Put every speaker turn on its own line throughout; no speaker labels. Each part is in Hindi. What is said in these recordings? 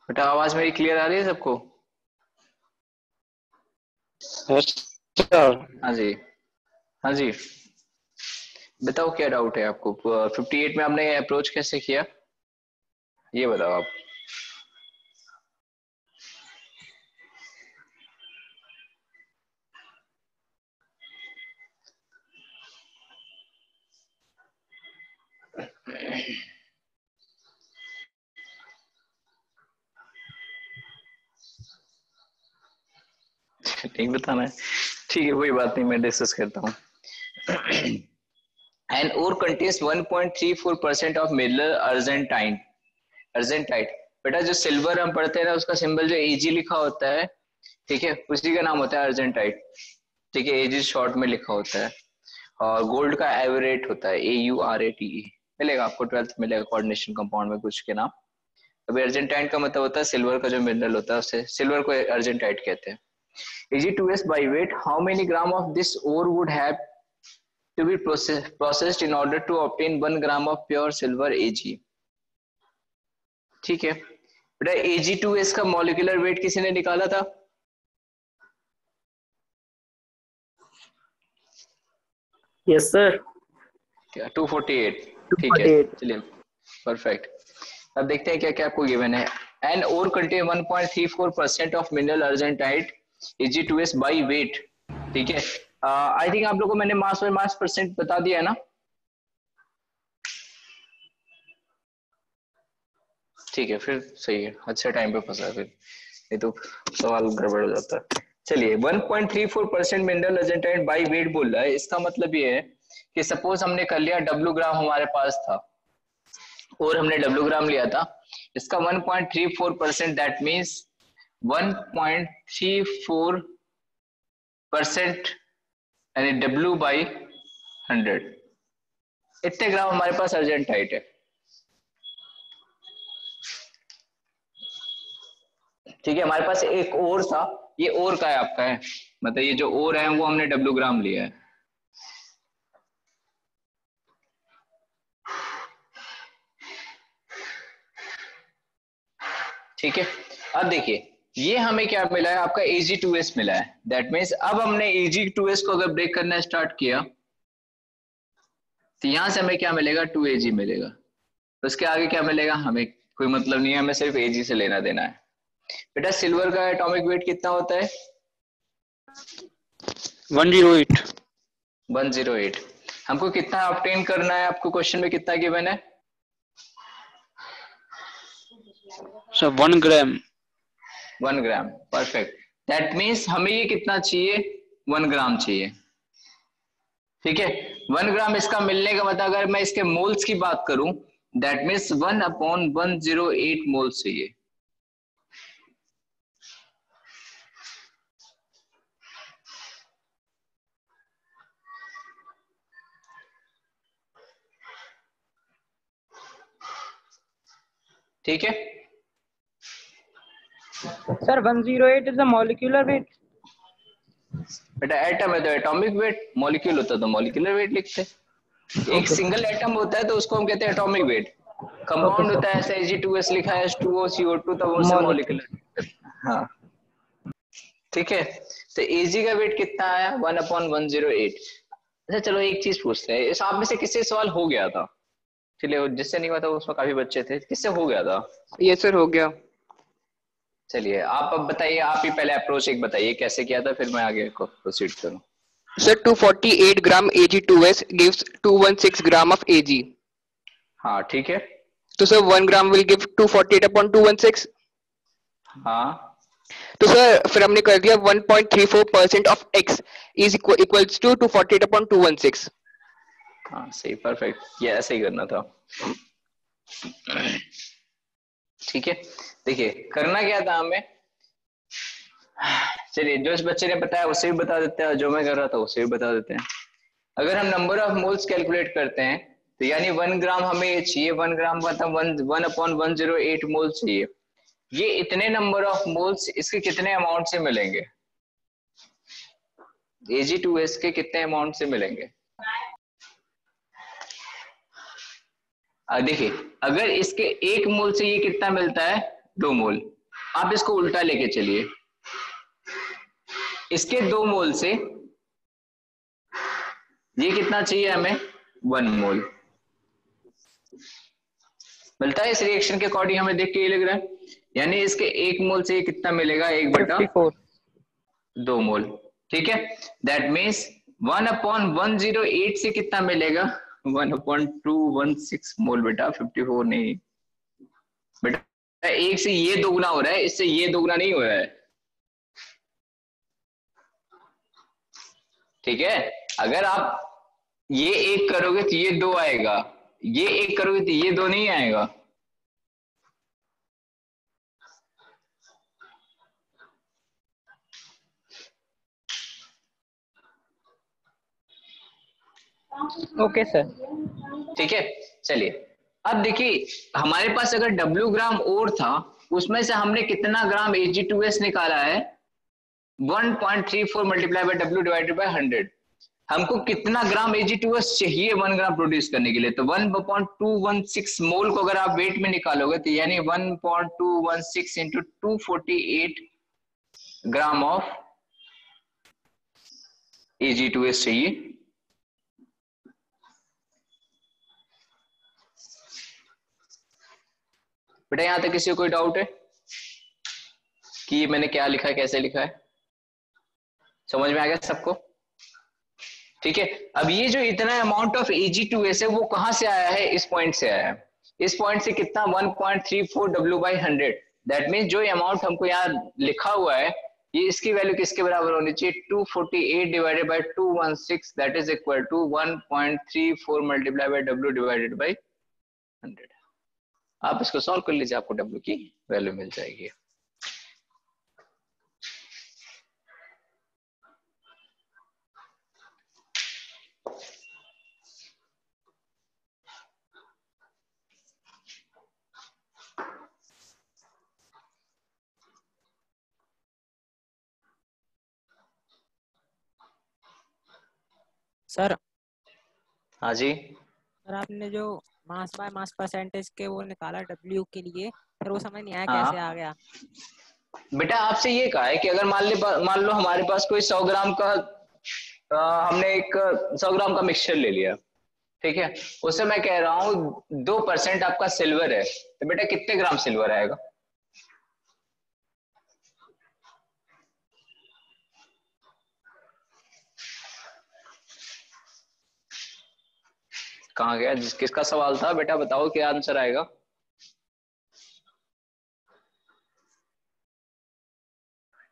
बेटा आवाज मेरी क्लियर आ रही है सबको? हाँ जी, हाँ जी। बताओ क्या डाउट है आपको? 58 में आपने अप्रोच कैसे किया, ये बताओ आप। नहीं बताना है, ठीक है कोई बात नहीं, मैं डिस्कस करता हूँ। An ore contains 1.34% of mineral argentine. Argentite, बेटा जो सिल्वर हम पढ़ते हैं ना, उसका सिंबल जो एजी लिखा होता है, ठीक है, उसी का नाम होता है अर्जेंटाइट। ठीक है, एजी शॉर्ट में लिखा होता है। और गोल्ड का एवरेट होता है AuRate। मिलेगा आपको, 12th मिलेगा कोऑर्डिनेशन कंपाउंड में कुछ के नाम। अभी अर्जेंटाइन का मतलब होता है सिल्वर का जो मिनरल होता है, उसे सिल्वर को अर्जेंटाइट कहते हैं। Ag2S by weight, how many gram of this ore would have to be processed in order to obtain 1 gram of pure silver Ag? ठीक है बेटा, Ag2S का मॉलिक्यूलर वेट किसी ने निकाला था?
Yes sir.
248। ठीक है
248।
चलिए, परफेक्ट। अब देखते हैं क्या क्या आपको गिवन है। An ore contain 1.34% of mineral argentite Ag2S by weight. ठीक है, आई थिंक आप लोगों को मैंने मास और मास परसेंट बता दिया है ना? ठीक है फिर सही है, अच्छे टाइम पे फंसा है फिर, नहीं तो सवाल गड़बड़ हो जाता है। चलिए 1.34% मिनरल अर्जेंटाइट बाई वेट बोल रहा है, इसका मतलब ये है कि सपोज हमने कर लिया W ग्राम हमारे पास था और हमने W ग्राम लिया था, इसका 1.34% दैट मीन्स 1.34% यानी W बाई 100, इतने ग्राम हमारे पास अर्जेंटाइट है। ठीक है, हमारे पास एक और था, ये और का है आपका है, मतलब ये जो और है वो हमने W ग्राम लिया है। ठीक है, अब देखिए ये हमें क्या मिला है, आपका Ag2S मिला है। दैट मीन्स अब हमने Ag2S को अगर ब्रेक करना स्टार्ट किया तो यहां से हमें क्या मिलेगा, 2Ag मिलेगा। उसके आगे क्या मिलेगा हमें कोई मतलब नहीं है, हमें सिर्फ Ag से लेना देना है। बेटा सिल्वर का एटॉमिक वेट कितना होता है?
108।
108। हमको कितना ऑब्टेन करना है, आपको क्वेश्चन में कितना गिवन है?
Sir 1 gram.
1 gram, perfect. That means हमें ये कितना चाहिए, 1 ग्राम चाहिए। ठीक है, 1 ग्राम इसका मिलने का मतलब अगर मैं इसके मोल्स की बात करूं, दैट मीन्स 1/108 मोल्स चाहिए। ठीक है,
sir 108 is the molecular weight.
बेटा एटम है तो एटॉमिक वेट, मॉलिक्यूल होता तो मॉलिक्यूलर वेट लिखते। एक
ओके
सिंगल एटम होता है तो उसको हम कहते हैं एटॉमिक वेट।
ओके
कंपाउंड होता है
सर।
ऐसे Ag2S लिखा है H2O CO2 तब उसे
मॉलिक्यूल।
मॉलिक्यूलर। हाँ ठीक है, तो Ag का वेट कितना आया, 1/108। अच्छा चलो एक चीज पूछते हैं, इस आप में से किससे सवाल हो गया था? चलिए जिससे नहीं हुआ था उसमें काफी बच्चे थे, किससे हो गया था?
ये सर हो गया।
चलिए आप अब बताइए, आप ही पहले अप्रोच एक बताइए कैसे किया था, फिर मैं आगे को प्रोसीड करूं।
Sir 248 gram Ag2S gives 216 gram of Ag।
हाँ ठीक है।
तो sir 1 gram will give 248 upon 216।
हाँ
तो सर फिर हमने कर दिया 1.34% of x is equals to 248 upon 216।
हाँ सही, परफेक्ट, ये ऐसे ही करना था। ठीक है, देखिए करना क्या था हमें, चलिए जो इस बच्चे ने बताया उसे भी बता देते हैं, जो मैं कर रहा था उसे भी बता देते हैं। अगर हम नंबर ऑफ मोल्स कैलकुलेट करते हैं तो यानी 1 ग्राम हमें ये चाहिए, 1 ग्राम मतलब 1/108 मोल चाहिए। ये इतने नंबर ऑफ मोल्स इसके कितने अमाउंट से मिलेंगे, Ag2S के कितने अमाउंट से मिलेंगे? देखिए अगर इसके 1 मोल से ये कितना मिलता है, 2 मोल, आप इसको उल्टा लेके चलिए, इसके 2 मोल से ये कितना चाहिए हमें, 1 मोल मिलता है। इस रिएक्शन के अकॉर्डिंग हमें देख के ये लग रहा है, यानी इसके 1 मोल से ये कितना मिलेगा, 1/2 मोल। ठीक है, दैट मीन्स 1/108 से कितना मिलेगा, 1/216 मोल। बेटा 54 नहीं बेटा, एक से ये दोगुना हो रहा है, इससे ये दोगुना नहीं हो रहा है। ठीक है, अगर आप ये 1 करोगे तो ये 2 आएगा, ये 1 करोगे तो ये 2 नहीं आएगा।
Okay sir.
ठीक है, चलिए अब देखिए, हमारे पास अगर W ग्राम और था, उसमें से हमने कितना ग्राम Ag2S निकाला है, 1.34 multiply bye W divided by 100। हमको कितना ग्राम Ag2S चाहिए 1 ग्राम प्रोड्यूस करने के लिए, तो 1/216 मोल को अगर आप वेट में निकालोगे तो यानी 1.216 इंटू 248 ग्राम ऑफ Ag2S चाहिए। बेटा यहां तक किसी को कोई डाउट है कि मैंने क्या लिखा है, कैसे लिखा है, समझ में आ गया सबको? ठीक है, अब ये जो इतना अमाउंट ऑफ Ag2S है वो कहां से आया है, इस पॉइंट से आया है। इस पॉइंट से कितना, 1.34 W बाई 100। दैट मीन्स जो अमाउंट हमको यहाँ लिखा हुआ है, ये इसकी वैल्यू किसके बराबर होनी चाहिए, 248 divided by 216, that is equal to 1.34 multiply by W divided by 100। आप इसको सॉल्व कर लीजिए, आपको W की वैल्यू मिल जाएगी।
सर।
हाँ जी
सर आपने जो मास बाय मास परसेंटेज के वो निकाला W के लिए, फिर वो समझ नहीं आया
हाँ
कैसे आ गया।
बेटा आपसे ये कहा है कि अगर मान लो हमारे पास कोई 100 ग्राम का हमने एक 100 ग्राम का मिक्सचर ले लिया, ठीक है, उससे मैं कह रहा हूं 2% आपका सिल्वर है, तो बेटा कितने ग्राम सिल्वर आएगा, कहाँ गया, किसका सवाल था बेटा, बताओ क्या आंसर आएगा।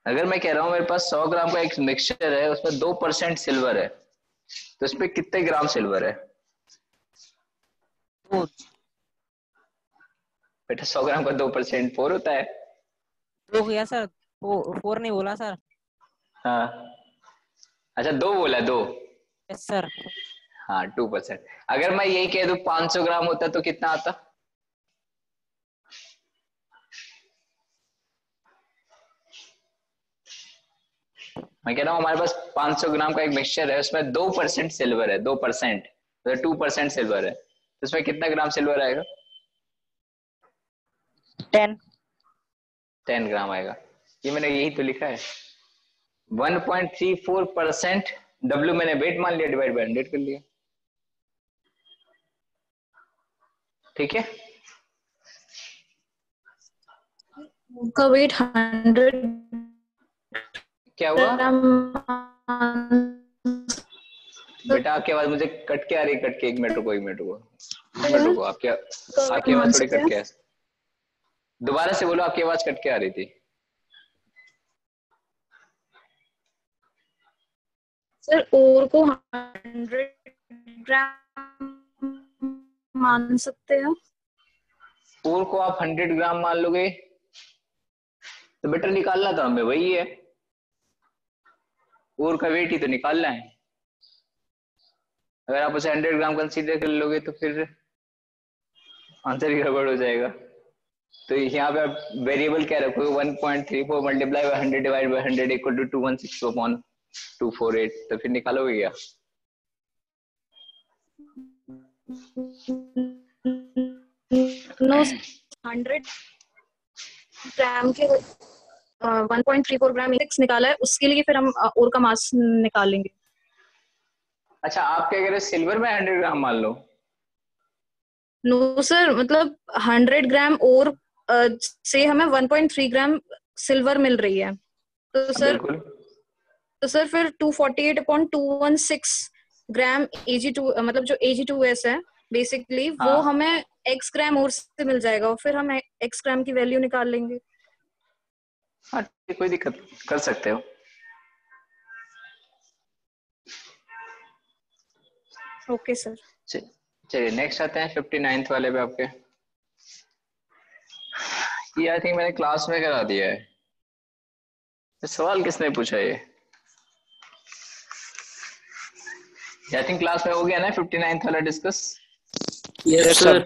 अगर मैं कह रहा हूं मेरे पास 100 ग्राम का एक मिक्सचर है, उसमें 2% सिल्वर है, तो इसमें कितने ग्राम सिल्वर है बेटा, 100 ग्राम का 2% 4 होता है।
दो गया सर, 4 नहीं बोला सर।
हाँ अच्छा, 2 बोला, 2।
Yes sir.
हाँ 2%। अगर मैं यही कह दूं 500 ग्राम होता तो कितना आता, मैं कह रहा हूं हमारे पास 500 ग्राम का एक मिक्सचर है, उसमें 2% सिल्वर है, 2%, तो 2% सिल्वर है, तो उसमें कितना ग्राम सिल्वर आएगा, 10 ग्राम आएगा। ये मैंने यही तो लिखा है, 1.34%, W मैंने वेट मान लिया, डिवाइड बाय 100 कर लिया। ठीक है,
उनका वेट 100
क्या हुआ बेटा, आपकी आवाज मुझे कट के आ रही है, कट के, 1 मिनट रुको, 1 मिनट रुको, 1 मिनट रुको, आपकी आवाज थोड़ी कट के है, दोबारा से बोलो, आपकी आवाज कट के आ रही थी।
सर ओर को 100 ग्राम मान सकते हैं,
ओर को आप 100 ग्राम मान लोगे, तो बेटा निकालना तो हमें वही है, ओर का वेट ही तो निकालना है। अगर आप उसे 100 ग्राम कंसीडर कर लोगे तो फिर आंसर ही गड़बड़ हो जाएगा। तो यहाँ पे आप वेरिएबल क्या रखोगे, 1.34 multiply by 100 divide by 100 equal to 216/248, तो फिर निकालोगे क्या,
नो 100 ग्राम के 1.34 ग्राम 6 निकाला है, उसके लिए फिर हम और का मास निकालेंगे।
अच्छा, आप क्या कह रहे हैं, सिल्वर में 100 ग्राम मान लो?
नो सर, मतलब 100 ग्राम और से हमें 1.3 ग्राम सिल्वर मिल रही है, तो सर
बिल्कुल।
फिर 248.216 ग्राम Ag2, मतलब जो Ag2S है बेसिकली, वो
हाँ
हमें x ग्राम और से मिल जाएगा, और फिर हम x ग्राम की वैल्यू निकाल लेंगे।
हाँ ठीक, कोई दिक्कत, कर सकते हो।
Okay sir.
चलिए नेक्स्ट आते हैं 59th वाले पे आपके। ये आई थिंक मैंने क्लास में करा दिया है। ये सवाल किसने पूछा ये? आई थिंक क्लास में हो गया ना 59th वाला डिस्कस?
Yes sir.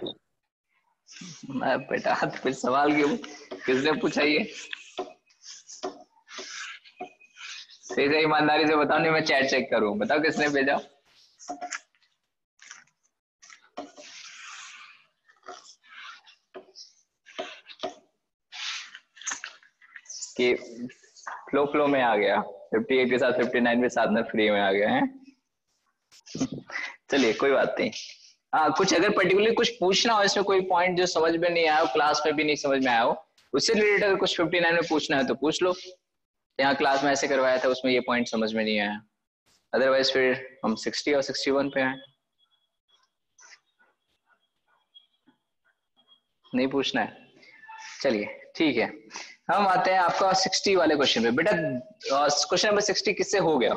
बेटा तो फिर सवाल क्यों, किसने पूछा ये? सही से ईमानदारी से बताओ, नहीं मैं चैट चेक करूं, बताओ किसने भेजा। कि फ्लो में आ गया, 58 के साथ 59 के साथ में फ्री में आ गया है। चलिए कोई बात नहीं। हाँ, कुछ अगर पर्टिकुलरली कुछ पूछना हो, इसमें कोई पॉइंट जो समझ में नहीं आया हो, क्लास में भी नहीं समझ में आया हो, उससे रिलेटेड अगर कुछ 59 में पूछना है तो पूछ लो। यहाँ क्लास में ऐसे करवाया था, उसमें ये पॉइंट समझ में नहीं आया। अदरवाइज फिर हम 60 और 61 पे हैं। नहीं पूछना है, चलिए ठीक है। हम आते हैं आपका 60 वाले क्वेश्चन पे। बेटा क्वेश्चन नंबर 60 किससे हो गया?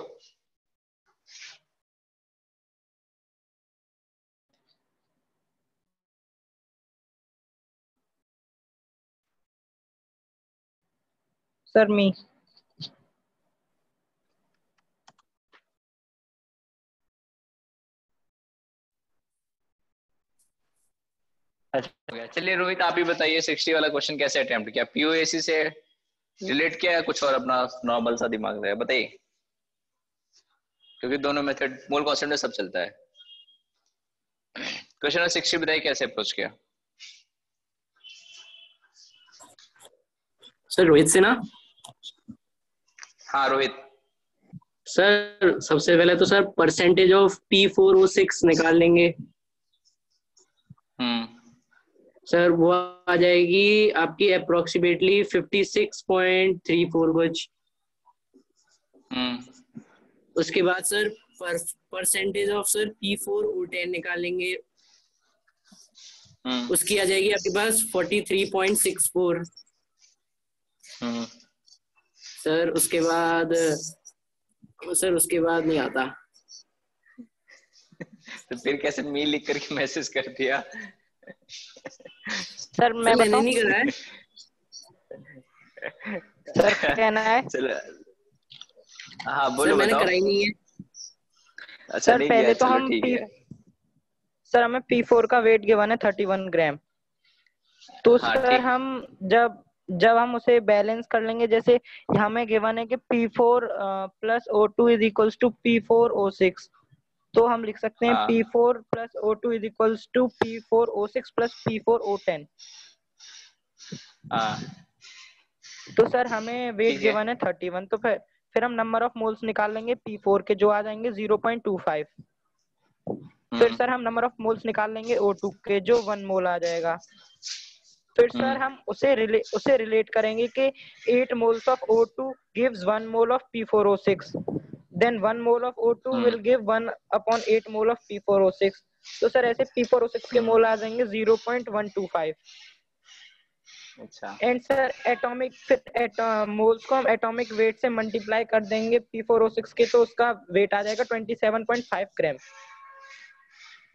सर मी।
अच्छा चलिए रोहित, आप ही बताइए 60 वाला क्वेश्चन कैसे अटेम्प्ट किया? पीओएसी से रिलेट किया या कुछ और अपना नॉर्मल सा दिमाग लगाया? बताइए, क्योंकि दोनों मेथड मोल कॉन्सेप्ट में सब चलता है। क्वेश्चन नंबर 60 बताइए कैसे अप्रोच किया?
सर रोहित से ना?
हाँ रोहित।
सर सबसे पहले तो सर परसेंटेज ऑफ P4O6 निकाल लेंगे। सर वो आ जाएगी आपकी अप्रोक्सीमेटली 56.34 गज। उसके बाद sir percentage of sir P4O10 निकालेंगे। उसकी आ जाएगी आपके पास 43.64। सर उसके बाद नहीं आता।
तो फिर कैसे मी लिख करके मैसेज कर दिया?
सर मैं
मैंने
बताऊं?
नहीं करा है।
सर कहना है।
चलो हाँ
सर
बोलो,
मैंने
बताओ।
करा ही नहीं है।
अच्छा
सर
नहीं
पहले
किया,
तो
चलो
हम
ठीक है।
सर हमें P4 का वेट गिवन है 31 ग्राम। तो
हाँ
सर
ठीक।
हम जब हम उसे बैलेंस कर लेंगे, जैसे हमें गिवन है कि P4 plus O2 is equals to P4O6, तो हम लिख सकते हैं
हाँ
P4 plus O2 is equals to P4O6 plus P4O10।
हाँ
तो सर हमें वेट
ठीक है।
गिवन है 31, तो फिर हम नंबर ऑफ मोल्स निकाल लेंगे P4 के, जो आ जाएंगे 0.25। फिर सर हम नंबर ऑफ मोल्स निकाल लेंगे O2 के, जो 1 मोल आ जाएगा। फिर सर हम उसे रिलेट करेंगे कि 8 moles of O2 gives 1 mole of P4O6, then 1 mole of O2 will give 1 upon 8 mole of P4O6। तो सर ऐसे P4O6 के मोल आ जाएंगे 0.125।
अच्छा
एंड सर मोल्स को हम एटॉमिक वेट से मल्टीप्लाई कर देंगे P4O6 के, तो उसका वेट आ जाएगा 27.5 ग्राम।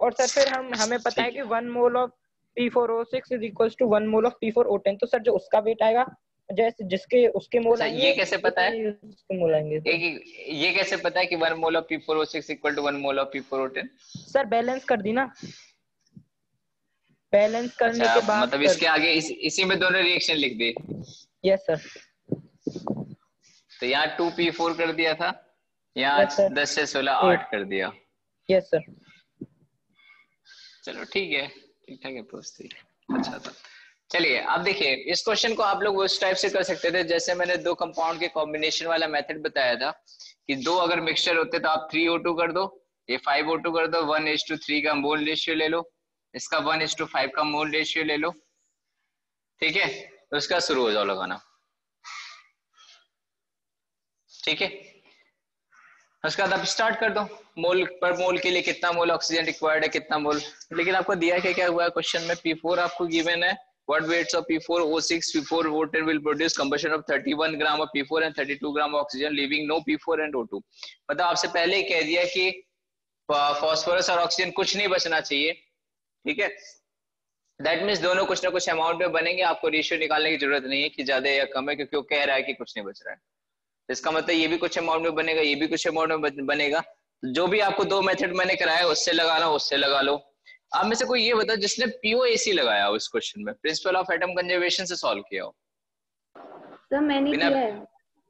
और सर फिर हमें पता है
ठीक
कि
है।
1 mole of P4O6 is equals to 1 mole of P4O10। तो सर जो उसका वेट आएगा, जैसे जिसके उसके मोल
अच्छा
आएंगे,
ये कैसे पता है?
उसके मोल आएंगे।
ये कैसे पता है कि 1 mole of P4O6 equal to 1 mole of P4O10?
Sir balance कर दी ना, बैलेंस करने
अच्छा
के बाद
मतलब
सर।
इसके आगे इसी में दोनों रिएक्शन लिख दी।
Yes sir.
तो यहाँ 2P4 कर दिया था, यहाँ
यस सर।
10 से 16 8 कर दिया।
Yes sir.
चलो ठीक है, ठीक ठाक अप्रोच थी, अच्छा था। चलिए अब देखिए, इस क्वेश्चन को आप लोग उस टाइप से कर सकते थे जैसे मैंने दो कंपाउंड के कॉम्बिनेशन वाला मेथड बताया था कि दो अगर मिक्सचर होते तो आप 3O2 कर दो, ये 5O2 कर दो, 1:3 का मोल रेशियो ले लो, इसका 1:5 का मोल रेशियो ले लो, ठीक है, तो उसका शुरू हो जाओ लगाना, ठीक है। उसके बाद आप स्टार्ट कर दो, मोल पर मोल के लिए कितना मोल ऑक्सीजन रिक्वायर्ड है, कितना मोल, लेकिन आपको दिया क्या हुआ है क्वेश्चन में, P4 आपको गिवन है, what weights of P4O6 P4O10 will produce combustion of 31 gram of P4 and 32 gram of oxygen leaving no P4 and O2। मतलब आपसे पहले ही कह दिया कि फॉस्फोरस और ऑक्सीजन कुछ नहीं बचना चाहिए, ठीक है। दैट मीन्स दोनों कुछ ना कुछ अमाउंट में बनेंगे, आपको रेशियो निकालने की जरूरत नहीं है कि ज्यादा या कम है, क्योंकि वो कह रहा है कि कुछ नहीं बच रहा है। इसका मतलब ये भी कुछ अमाउंट में बनेगा, ये भी कुछ अमाउंट में बनेगा। जो भी आपको दो मेथड मैंने कराया उससे लगाना, उससे लगा लो। आप में से कोई ये बताओ जिसने POAC लगाया हो इस क्वेश्चन में, प्रिंसिपल ऑफ एटम कंजर्वेशन से सॉल्व किया हो।
सर मैंने
बिना
किया है।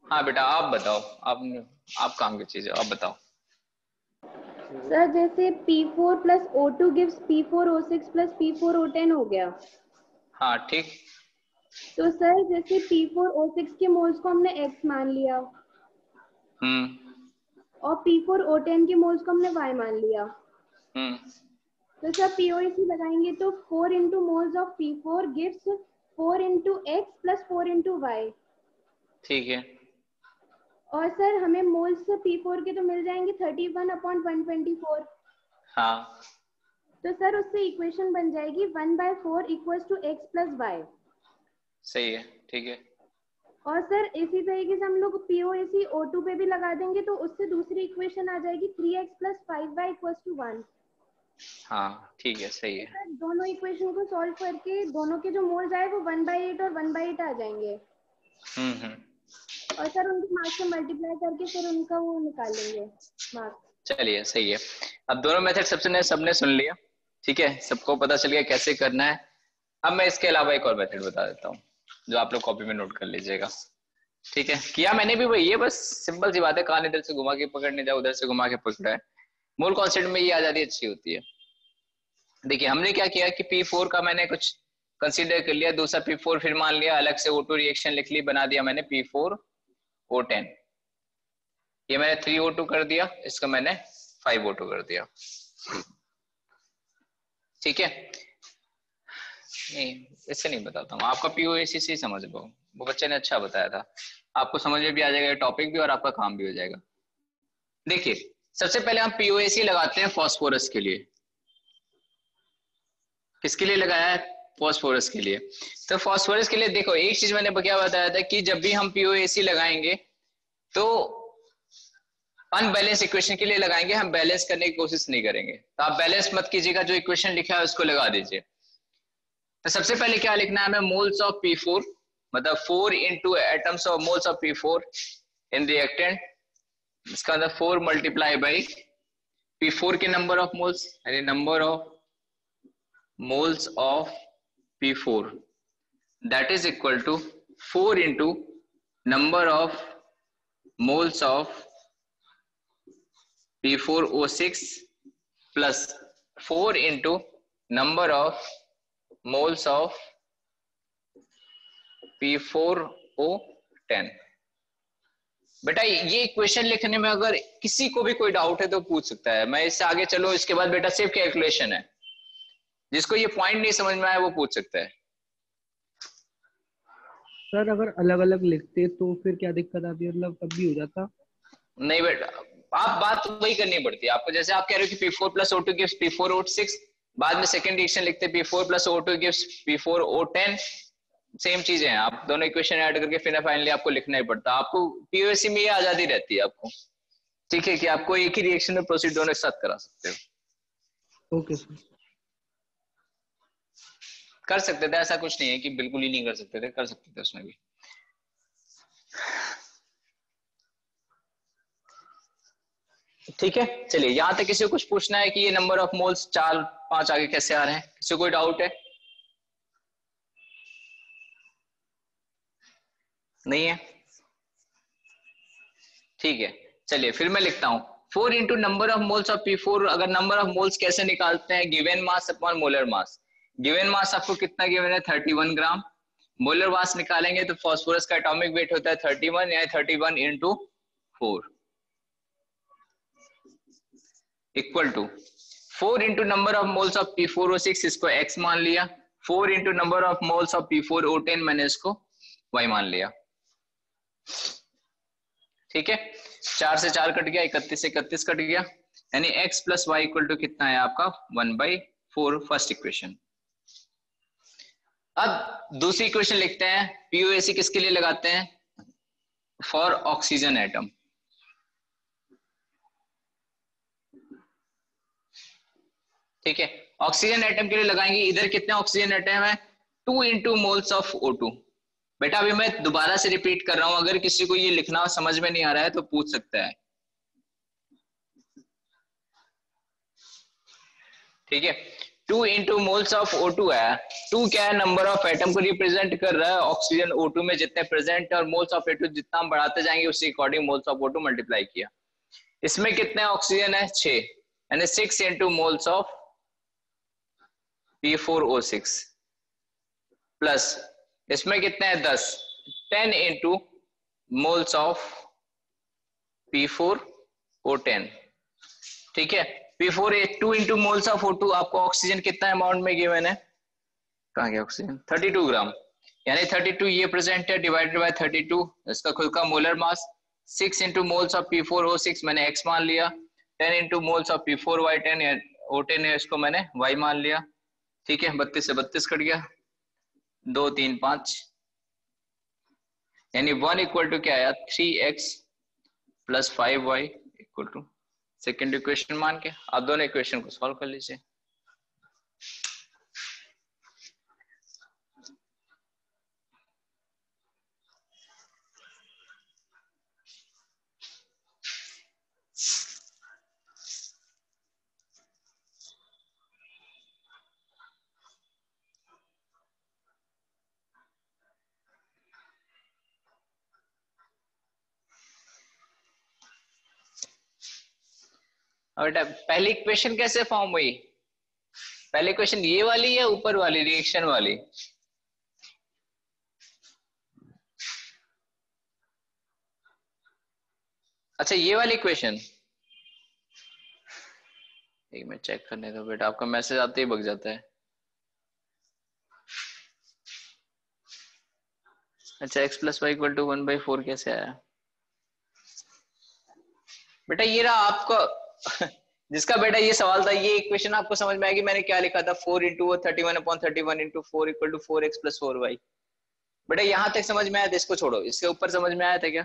हाँ बेटा आप बताओ, आप काम की चीज है, आप बताओ।
सर जैसे P4 plus O2 gives P4O6 plus P4O10 हो गया।
हाँ ठीक।
तो सर जैसे P4O6 के मोल्स को हमने X मान लिया और P4O10 के मोल्स को हमने Y मान लिया। तो सर POAC लगाएंगे तो 4 into moles of P4 gives 4 into X plus 4 into Y।
ठीक है।
और सर हमें मोल्स P4 के तो मिल जाएंगे 31/124।
हाँ
तो सर उससे इक्वेशन बन जाएगी 1/4 equals to X plus Y।
सही है, ठीक है।
और सर इसी तरीके से हम लोग POAC O2 पे भी लगा देंगे तो उससे दूसरी इक्वेशन आ जाएगी 3X plus 5Y equals to 1।
हाँ ठीक है, सही है।
सर दोनों इक्वेशन को सॉल्व करके दोनों के जो मोल्स आए वो 1/8 और 1/8 आ जाएंगे। और सर उनके मार्क्स से मल्टीप्लाई करके फिर उनका वो निकाल लेंगे मार्क्स।
चलिए सही है। अब दोनों मेथड सबने सुन लिया, ठीक है, सबको पता चल गया कैसे करना है। अब मैं इसके अलावा एक और मेथड बता देता हूँ जो आप लोग कॉपी में नोट कर लीजिएगा, ठीक है। किया मैंने भी वही है, बस सिंपल सी बात है, कान इधर से घुमा के पकड़ने जाओ, उधर से घुमा के पकड़ा है। मोल कॉन्सेप्ट में ये आजादी अच्छी होती है। देखिए हमने क्या किया कि P4 का मैंने कुछ कंसीडर कर लिया, दूसरा P4 फिर मान लिया, अलग से O2 रिएक्शन लिख ली, बना दिया मैंने P4O10। ये मैंने 3O2 कर दिया, इसका मैंने 5O2 कर दिया, ठीक है। नहीं इससे नहीं बताता हूँ, आपका POAC से ही समझ लो, वो बच्चे ने अच्छा बताया था, आपको समझ में भी आ जाएगा टॉपिक भी और आपका काम भी हो जाएगा। देखिए सबसे पहले हम POAC लगाते हैं फॉस्फोरस के लिए। किसके लिए लगाया है? फॉस्फोरस के लिए। तो फॉस्फोरस के लिए देखो एक चीज मैंने क्या बताया था कि जब भी हम POAC लगाएंगे तो अनबैलेंस इक्वेशन के लिए लगाएंगे, हम बैलेंस करने की कोशिश नहीं करेंगे। तो आप बैलेंस मत कीजिएगा, जो इक्वेशन लिखा है उसको लगा दीजिए। तो सबसे पहले क्या लिखना है हमें, मोल्स ऑफ P4, मतलब 4 into atoms of moles of P4 in reactant, इसका मतलब 4 मल्टीप्लाई बाई P4 के नंबर ऑफ मोल्स, यानी number of moles of P4 that is equal to 4 into number of moles of P4O6 plus 4 into number of moles of P4O10। बेटा ये इक्वेशन लिखने में अगर किसी को भी कोई डाउट है तो पूछ सकता है, मैं इससे आगे चलूं इसके बाद बेटा सिर्फ कैलकुलेशन है, जिसको ये पॉइंट नहीं समझ में आया वो पूछ सकता है।
सर अगर अलग अलग लिखते तो फिर क्या दिक्कत आती, मतलब तब भी हो जाता? नहीं
बेटा आप बात वही करनी पड़ती है आपको, जैसे आप कह रहे हो कि P4 plus O2 gives P4O6, बाद में सेकंड रिएक्शन लिखते P4 plus O2 gives P4O10, same चीजें हैं, आप दोनों इक्वेशन ऐड करके फिर फाइनली आपको लिखना ही पड़ता है। आपको POAC में ये आजादी रहती है आपको, ठीक है, कि आपको एक ही रिएक्शन में प्रोसीड दोनों एक साथ करा सकते हो।
Okay sir.
कर सकते थे, ऐसा कुछ नहीं है कि बिल्कुल ही नहीं कर सकते थे, कर सकते थे उसमें भी। ठीक है चलिए, यहां तक किसी को कुछ पूछना है कि ये नंबर ऑफ मोल्स 4 5 आगे कैसे आ रहे हैं, किसी को कोई डाउट है? नहीं है, ठीक है चलिए फिर मैं लिखता हूं 4 into number of moles of P4। अगर नंबर ऑफ मोल्स कैसे निकालते हैं, given mass upon molar mass, given mass आपको कितना गिवन है 31 ग्राम। मोलर मास निकालेंगे तो फास्फोरस का एटॉमिक वेट होता है 31 या 31 into 4 equal to 4 into number of moles of P4O6, इसको x मान लिया, 4 into number of moles of P4O10 मैंने इसको y मान लिया। ठीक है, 4 से 4 कट गया, 31 से 31 कट गया, यानी x plus y equal to कितना है आपका 1/4 फर्स्ट इक्वेशन। अब दूसरी इक्वेशन लिखते हैं, POAC किसके लिए लगाते हैं? For oxygen atom. ठीक है, ऑक्सीजन एटम के लिए लगाएंगे। इधर कितने ऑक्सीजन एटम है? 2 इंटू मोल्स ऑफ O2। बेटा अभी मैं दोबारा से रिपीट कर रहा हूं, अगर किसी को ये लिखना समझ में नहीं आ रहा है तो पूछ सकता है। ठीक है, 2 इंटू मोल्स ऑफ O2 है। 2 क्या है? नंबर ऑफ एटम को रिप्रेजेंट कर रहा है। ऑक्सीजन O2 में जितने प्रेजेंट है और मोल्स ऑफ O2 जितना हम बढ़ाते जाएंगे उसी according moles of O2 multiply किया। इसमें कितने ऑक्सीजन है? 6, यानी 6 into moles of P4O6 plus इसमें कितने हैं? 10 इंटू मोल्स ऑफ P4O10। ठीक है, P4A2 into moles of O2 आपको ऑक्सीजन कितना अमाउंट में गिवन है? कहाँ गया ऑक्सीजन? 32 ग्राम, यानी 32 ये प्रेजेंट है डिवाइडेड बाय 32 इसका खुद का molar mass. 6 into moles of P4O6 मैंने x मान लिया, 10 इंटू मोल्स ऑफ P4Y10 या O10 है इसको मैंने y मान लिया। ठीक है, 32 से 32 कट गया, 2 3 5, यानी 1 इक्वल टू क्या आया? 3x plus 5y equal to second equation मान के आप दोनों इक्वेशन को सॉल्व कर लीजिए। और बेटा पहली इक्वेशन कैसे फॉर्म हुई? पहली इक्वेशन ये वाली या ऊपर वाली रिएक्शन वाली? अच्छा ये वाली इक्वेशन, एक मिनट चेक करने दो बेटा, आपका मैसेज आते ही बग जाता है। अच्छा x plus y equal to 1/4 कैसे आया? बेटा ये रहा आपका जिसका बेटा ये सवाल था, ये इक्वेशन आपको समझ में आएगी। मैंने क्या लिखा था? 4 into 31/31 into 4 equal to 4x plus 4y। बेटा यहां तक समझ में आया था, इसको छोड़ो। इसके ऊपर समझ में आया था क्या?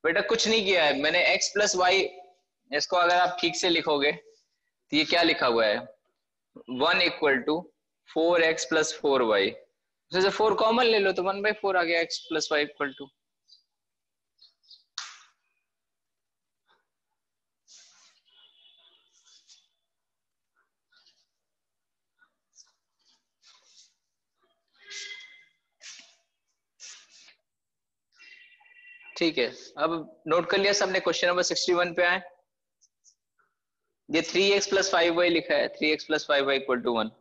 बेटा कुछ नहीं किया है मैंने, x प्लस वाई, इसको अगर आप ठीक से लिखोगे तो ये क्या लिखा हुआ है? 1 equal to 4x plus 4y। उससे 4 कॉमन ले लो तो 1/4 आ गया, x plus y equal to. ठीक है, अब नोट कर लिया सबने? क्वेश्चन नंबर 61 पे आए। ये 3x प्लस 5y लिखा है, 3x plus 5y equal to 1।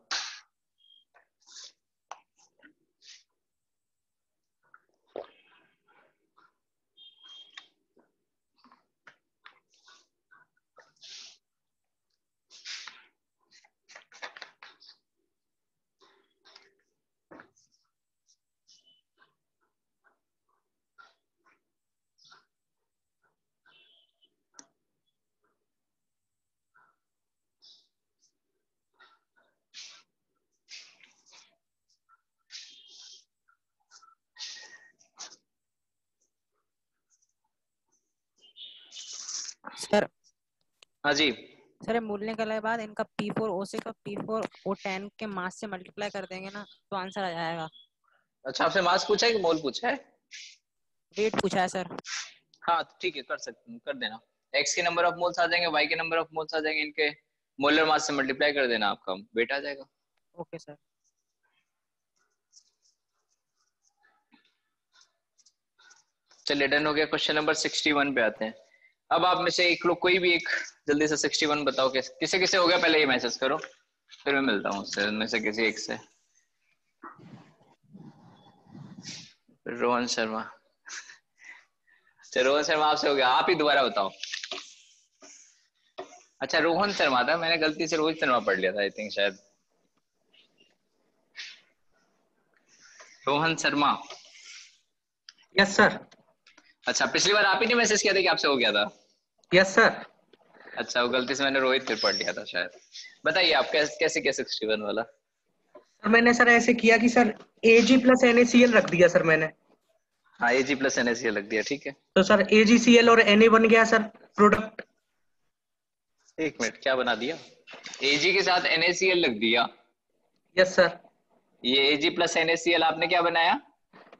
Sir
हाँ जी
सर, मूल निकालने के बाद इनका P4O6 और P4O10 के मास से मल्टीप्लाई कर देंगे ना तो आंसर आ जाएगा।
अच्छा, आपसे मास पूछा है कि मोल पूछा है?
वेट पूछा है सर।
हाँ तो ठीक है, कर सकते हैं, कर देना। x के नंबर ऑफ मोल्स आ जाएंगे, y के नंबर ऑफ मोल्स आ जाएंगे, इनके मोलर मास से मल्टीप्लाई कर देना, आपका वेट आ जाएगा।
Okay sir.
चलिए डन हो गया। क्वेश्चन नंबर 61 पे आते हैं। अब आप में से एक लोग कोई भी एक जल्दी से 61 बताओ, किसे किसे हो गया पहले ये मैसेज करो। फिर मैं मिलता हूँ उससे, उनमें से किसी एक से। रोहन शर्मा। अच्छा रोहन शर्मा आपसे हो गया, आप ही दोबारा बताओ। अच्छा रोहन शर्मा था, मैंने गलती से रोहित शर्मा पढ़ लिया था आई थिंक शायद। रोहन शर्मा।
Yes sir.
अच्छा पिछली बार आप ही ने मैसेज किया था कि आपसे हो गया था?
Yes sir.
अच्छा वो गलती से मैंने रोहित फिर पढ़ लिया था शायद। बताइए आप कैसे कैसे 61 वाला?
सर मैंने सर ऐसे किया कि सर Ag प्लस NaCl रख दिया सर मैंने।
हाँ Ag प्लस NaCl रख दिया, ठीक है।
तो सर AgCl और Na बन गया सर प्रोडक्ट।
एक मिनट, क्या बना दिया? Ag के साथ NaCl लग दिया।
Yes sir.
ये Ag प्लस NaCl आपने क्या बनाया?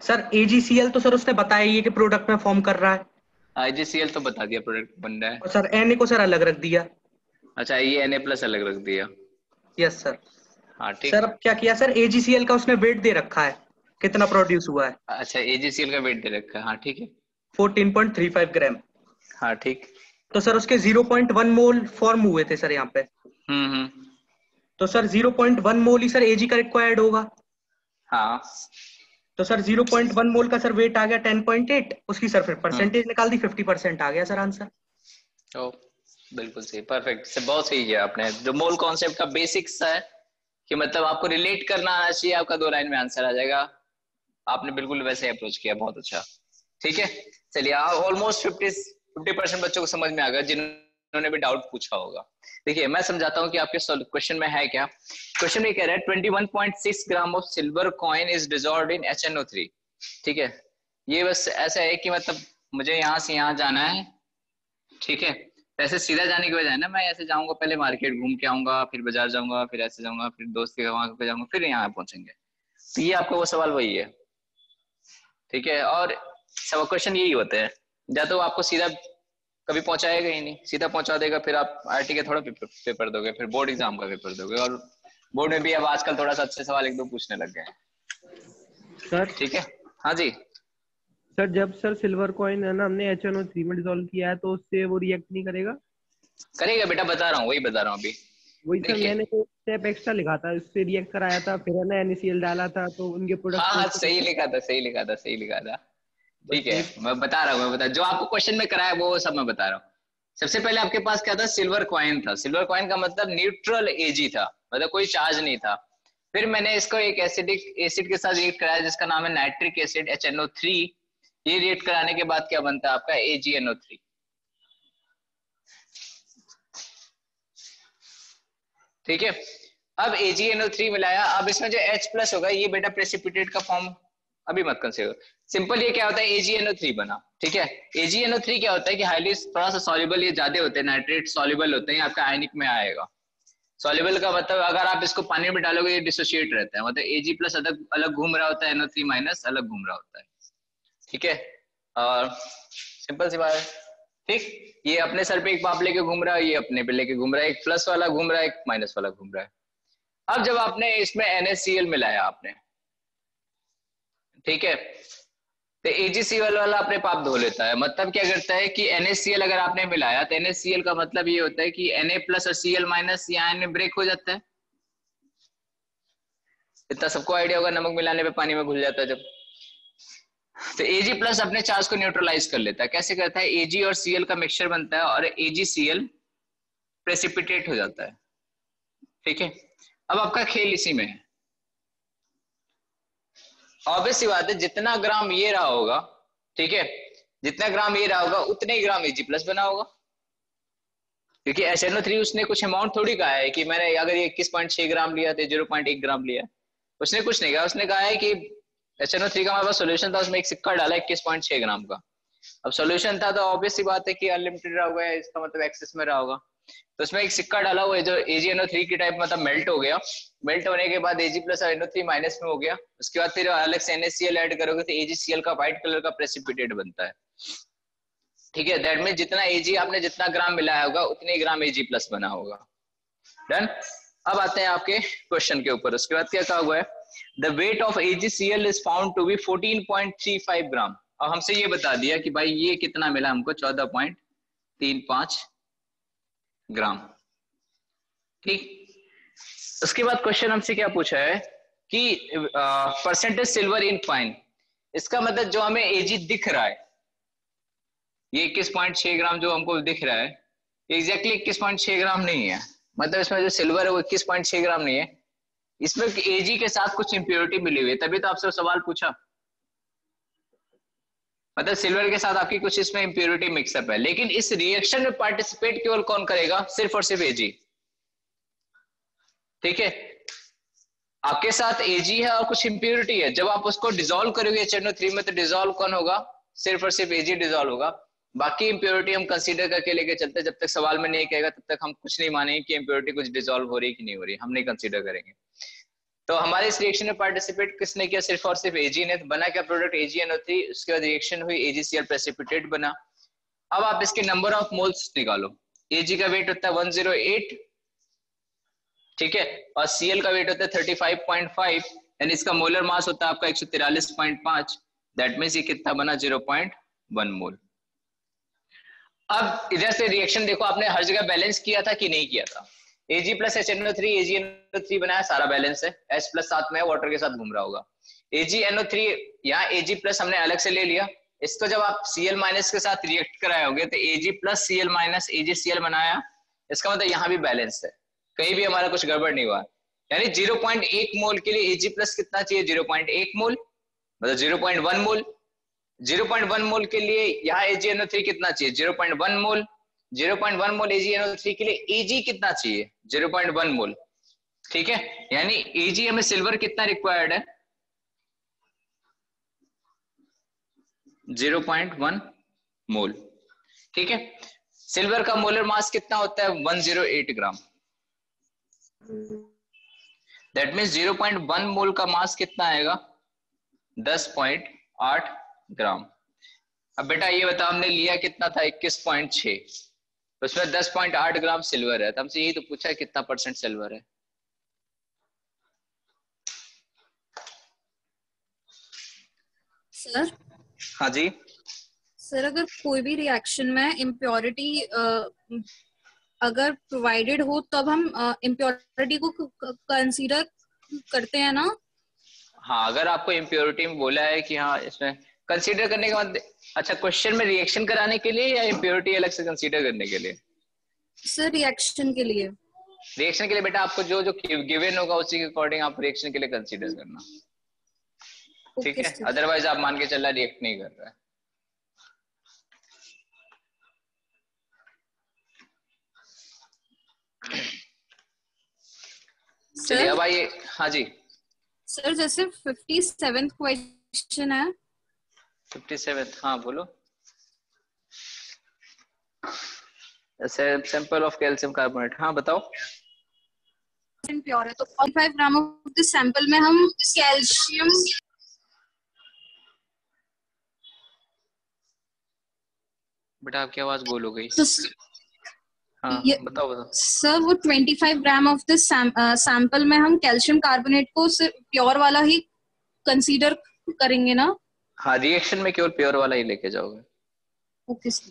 सर AgCl तो सर उसने बताया ही है कि प्रोडक्ट में फॉर्म कर रहा है।
AgCl तो बता दिया प्रोडक्ट बन रहा है।
और सर Na को सर अलग रख दिया।
अच्छा ये Na प्लस अलग रख दिया।
Yes sir.
हाँ ठीक।
सर अब क्या किया सर, AgCl का उसने वेट दे रखा है कितना प्रोड्यूस हुआ है।
अच्छा AgCl का वेट दे रखा है, हाँ ठीक है।
14.35 ग्राम।
हाँ ठीक।
तो सर उसके 0.1 मोल फॉर्म हुए थे सर यहाँ पे। तो सर 0.1 मोल ही सर Ag का रिक्वायर्ड होगा।
हाँ।
तो सर 0.1 मोल का सर वेट आ गया 10.8, उसकी सर फिर परसेंटेज निकाल दी, 50% आ गया सर आंसर।
ओ बिल्कुल सही, परफेक्ट से, बहुत सही किया आपने। जो मोल कॉन्सेप्ट का बेसिक्स है कि मतलब आपको रिलेट करना आना चाहिए, आपका 2 लाइन में आंसर आ जाएगा। आपने बिल्कुल वैसे अप्रोच किया, बहुत अच्छा। ठीक है चलिए, ऑलमोस्ट 50% बच्चों को समझ में आ गया जिन्होंने भी डाउट पूछा होगा। देखिए मैं समझाता हूँ कि आपके क्वेश्चन में है क्या। क्वेश्चन में कह रहा है 21.6 gram of silver coin is dissolved in HNO3। ठीक है, ये बस ऐसा है कि मतलब मुझे यहाँ से यहाँ जाना है, ठीक है। ऐसे सीधा जाने की बजाय ना मैं ऐसे जाऊंगा, पहले मार्केट घूम के आऊंगा, फिर बाजार जाऊंगा, फिर ऐसे जाऊंगा, फिर दोस्त के वहां पे जाऊंगा, फिर यहाँ पहुंचेंगे। तो ये आपका वो सवाल वही है, ठीक है। और सब क्वेश्चन यही होते हैं, या तो आपको सीधा कभी पहुंचाएगा ही नहीं, सीधा पहुंचा देगा, फिर आप RT का थोड़ा पेपर दोगे, फिर बोर्ड एग्जाम का पेपर दोगे। और बोर्ड में भी अब आजकल थोड़ा सा अच्छे सवाल 1-2 पूछने लग गए हैं
सर।
ठीक है हाँ जी
सर जब सर सिल्वर कॉइन है ना हमने HNO3 में डिसॉल्व किया है तो उससे वो रिएक्ट नहीं करेगा?
करेगा बेटा, बता रहा हूँ, वही बता रहा हूँ अभी।
वही सर मैंने तो स्टेप एक्स्ट्रा लिखा था, उससे रिएक्ट कराया था, फिर है ना NaCl डाला था तो उनके प्रोडक्ट।
हाँ हाँ सही लिखा था, सही लिखा था, सही लिखा था, ठीक है। मैं बता रहा हूँ, जो आपको क्वेश्चन में कराया वो सब मैं बता रहा हूँ। सबसे पहले आपके पास क्या था, सिल्वर कॉइन था। सिल्वर कॉइन का मतलब न्यूट्रल Ag था, मतलब कोई चार्ज नहीं था। फिर मैंने इसको एक एसिडिक एसिड के साथ रिएक्ट कराया जिसका नाम है नाइट्रिक एसिड HNO3। ये रिएक्ट कराने के बाद क्या बनता है आपका AgNO3। ठीक है, अब AgNO3 मिलाया, अब इसमें जो H+ होगा ये बेटा प्रेसिपिटेट का फॉर्म अभी मत कंसीडर। सिंपल ये क्या होता है, AgNO3 बना, ठीक है। AgNO3 क्या होता है कि हाईली थोड़ा सा सॉल्युबल ये ज्यादा होते हैं, नाइट्रेट सॉल्युबल होते हैं, आपका आयनिक में आएगा। सॉल्युबल का मतलब अगर आप इसको पानी में डालोगे ये डिसोशिएट रहता है, मतलब Ag+ अलग अलग घूम रहा होता है, NO3- अलग घूम रहा होता है, ठीक है। और सिंपल सी बात है, ठीक। ये अपने सर पे एक पाप लेके घूम रहा है, ये अपने पे लेके घूम रहा है, एक प्लस वाला घूम रहा है, एक माइनस वाला घूम रहा है। अब जब आपने इसमें NaCl मिलाया आपने, ठीक है, तो AgCl वाला अपने पाप धो लेता है। मतलब क्या करता है कि NaCl अगर आपने मिलाया तो NaCl का मतलब ये होता है कि Na+ और Cl- ये आयन में ब्रेक हो जाता है। इतना सबको आइडिया होगा, नमक मिलाने पे पानी में घुल जाता है जब। तो Ag+ अपने चार्ज को न्यूट्रलाइज कर लेता है। कैसे करता है, Ag और Cl का मिक्सचर बनता है और AgCl प्रेसिपिटेट हो जाता है, ठीक है। अब आपका खेल इसी में है। ऑब्वियस सी बात है, जितना ग्राम ये रहा होगा, ठीक है, जितना ग्राम ये रहा होगा उतने ही ग्राम Ag+ बना होगा, क्योंकि HNO3 उसने कुछ अमाउंट थोड़ी कहा है कि मैंने अगर ये 21.6 ग्राम लिया तो 0.1 ग्राम लिया, उसने कुछ नहीं कहा। उसने कहा है कि HNO3 का हमारे पास सोल्यूशन था, उसमें एक सिक्का डाला 21.6 ग्राम का। अब सोल्यूशन था तो ऑब्वियस सी बात है कि अनलिमिटेड रहा होगा, इसका मतलब एक्सेस में रहा होगा। तो उसमें एक सिक्का डाला हुआ है जो AgNO3 की टाइप मतलब मेल्ट हो गया। मेल्ट होने के बाद Ag+ और NO3- में हो गया। उसके बाद फिर अलग से NaCl ऐड करोगे तो AgCl का व्हाइट कलर का प्रेसिपिटेट बनता है, ठीक है। दैट मीन जितना Ag आपने जितना ग्राम मिलाया होगा उतने ग्राम Ag+ बना होगा। डन। अब आते हैं आपके क्वेश्चन के ऊपर। उसके बाद क्या कहा हुआ है, the weight of AgCl is found to be 14.35 gram. अब हमसे ये बता दिया कि भाई ये कितना मिला हमको, 14.35 ग्राम, ठीक। उसके बाद क्वेश्चन हमसे क्या पूछा है कि परसेंटेज सिल्वर इन फाइन, इसका मतलब जो हमें एजी दिख रहा है ये 21.6 ग्राम जो हमको दिख रहा है, एग्जैक्टली 21.6 ग्राम नहीं है, मतलब इसमें जो सिल्वर है वो 21.6 ग्राम नहीं है, इसमें एजी के साथ कुछ इंप्योरिटी मिली हुई है, तभी तो आपसे सवाल पूछा, मतलब सिल्वर के साथ आपकी कुछ इसमें इंप्योरिटी मिक्सअप है। लेकिन इस रिएक्शन में पार्टिसिपेट केवल कौन करेगा, सिर्फ और सिर्फ एजी। ठीक है, आपके साथ एजी है और कुछ इंप्योरिटी है, जब आप उसको डिसॉल्व करोगे HNO3 में तो डिसॉल्व कौन होगा, सिर्फ और सिर्फ एजी डिसॉल्व होगा। बाकी इंप्योरिटी हम कंसीडर करके लेके चलते, जब तक सवाल में नहीं कहेगा तब तक हम कुछ नहीं मानेंगे कि इंप्योरिटी कुछ डिसॉल्व हो रही है कि नहीं हो रही, हम नहीं कंसीडर करेंगे। तो हमारे इस रिएक्शन में पार्टिसिपेट किसने किया, सिर्फ और सिर्फ एजी ने। बना क्या प्रोडक्ट AgNO3, उसके बाद रिएक्शन हुई AgCl प्रेसिपिटेट बना। अब आप इसके नंबर ऑफ मोल्स निकालो, एजी का वेट होता है 108, ठीक है, और Cl का वेट होता है 35.5 एंड इसका मोलर मास होता है आपका 143.5, दैट मींस ये कितना बना 0.1 मोल। अब इधर से रिएक्शन देखो, आपने हर जगह बैलेंस किया था कि नहीं किया था, Ag प्लस HNO3 AgNO3 बनाया, सारा बैलेंस है, H प्लस साथ में है, वाटर के साथ घूम रहा होगा। AgNO3 यहाँ Ag प्लस हमने अलग से ले लिया, इसको जब आप Cl माइनस के साथ रिएक्ट कराए होंगे तो Ag plus Cl minus AgCl बनाया, इसका मतलब यहाँ भी बैलेंस है, कहीं भी हमारा कुछ गड़बड़ नहीं हुआ। यानी 0.1 मोल के लिए Ag प्लस कितना चाहिए, 0.1 मोल, मतलब 0.1 मोल। 0.1 मोल के लिए यहाँ AgNO3 कितना चाहिए, 0.1 मोल। 0.1 मोल AgNO3 के लिए Ag कितना चाहिए, 0.1 मोल। ठीक है, यानी Ag हमें सिल्वर कितना रिक्वायर्ड है, 0.1 मोल। ठीक है, सिल्वर का मोलर मास कितना होता है, 108 ग्राम, दैट मीन्स 0.1 मोल का मास कितना आएगा, 10.8 ग्राम। अब बेटा ये बताओ, हमने लिया कितना था, 21.6, उसमें 10.8 ग्राम सिल्वर है, तो हमसे यही तो पूछा है कितना परसेंट सिल्वर है।
सर
हाँ जी
सर, अगर कोई भी रिएक्शन में इम्प्योरिटी अगर प्रोवाइडेड हो तब हम इम्प्योरिटी को कंसीडर करते हैं ना।
हाँ, अगर आपको इम्प्योरिटी में बोला है कि हाँ इसमें कंसीडर करने के बाद, अच्छा क्वेश्चन में रिएक्शन कराने के लिए या इम्प्योरिटी अलग से कंसीडर करने के लिए?
सर रिएक्शन के लिए।
रिएक्शन के लिए बेटा आपको जो जो गिवन होगा उसी के अकॉर्डिंग आप रिएक्शन के लिए कंसीडर करना, ठीक है, अदरवाइज आप मान के चलना रिएक्ट नहीं कर रहा है। चलिए अब आइए, हाँ जी
सर, जैसे 57th क्वेश्चन है।
57, हाँ बोलो। सैंपल ऑफ कैल्शियम कार्बोनेट, हाँ बताओ।
प्योर है तो 45 ग्राम ऑफ द सैंपल में हम कैल्शियम,
बेटा आपकी आवाज गोल हो गई। हाँ बताओ बताओ।
सर वो 25 ग्राम ऑफ द सैंपल में हम कैल्शियम कार्बोनेट को सिर्फ प्योर वाला ही कंसीडर करेंगे ना?
हाँ, रिएक्शन में केवल प्योर वाला ही लेके जाओगे।
Okay sir.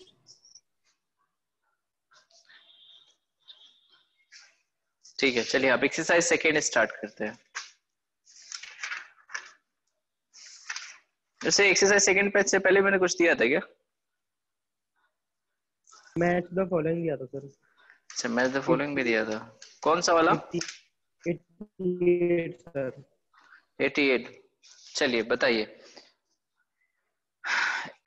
ठीक है, चलिए आप एक्सरसाइज सेकेंड स्टार्ट करते हैं। जैसे एक्सरसाइज सेकेंड पेज से पहले मैंने कुछ दिया था क्या?
मैच द फॉलोइंग दिया था सर।
अच्छा, मैच द फॉलोइंग भी दिया था, कौन सा वाला?
88 सर।
88, चलिए बताइए।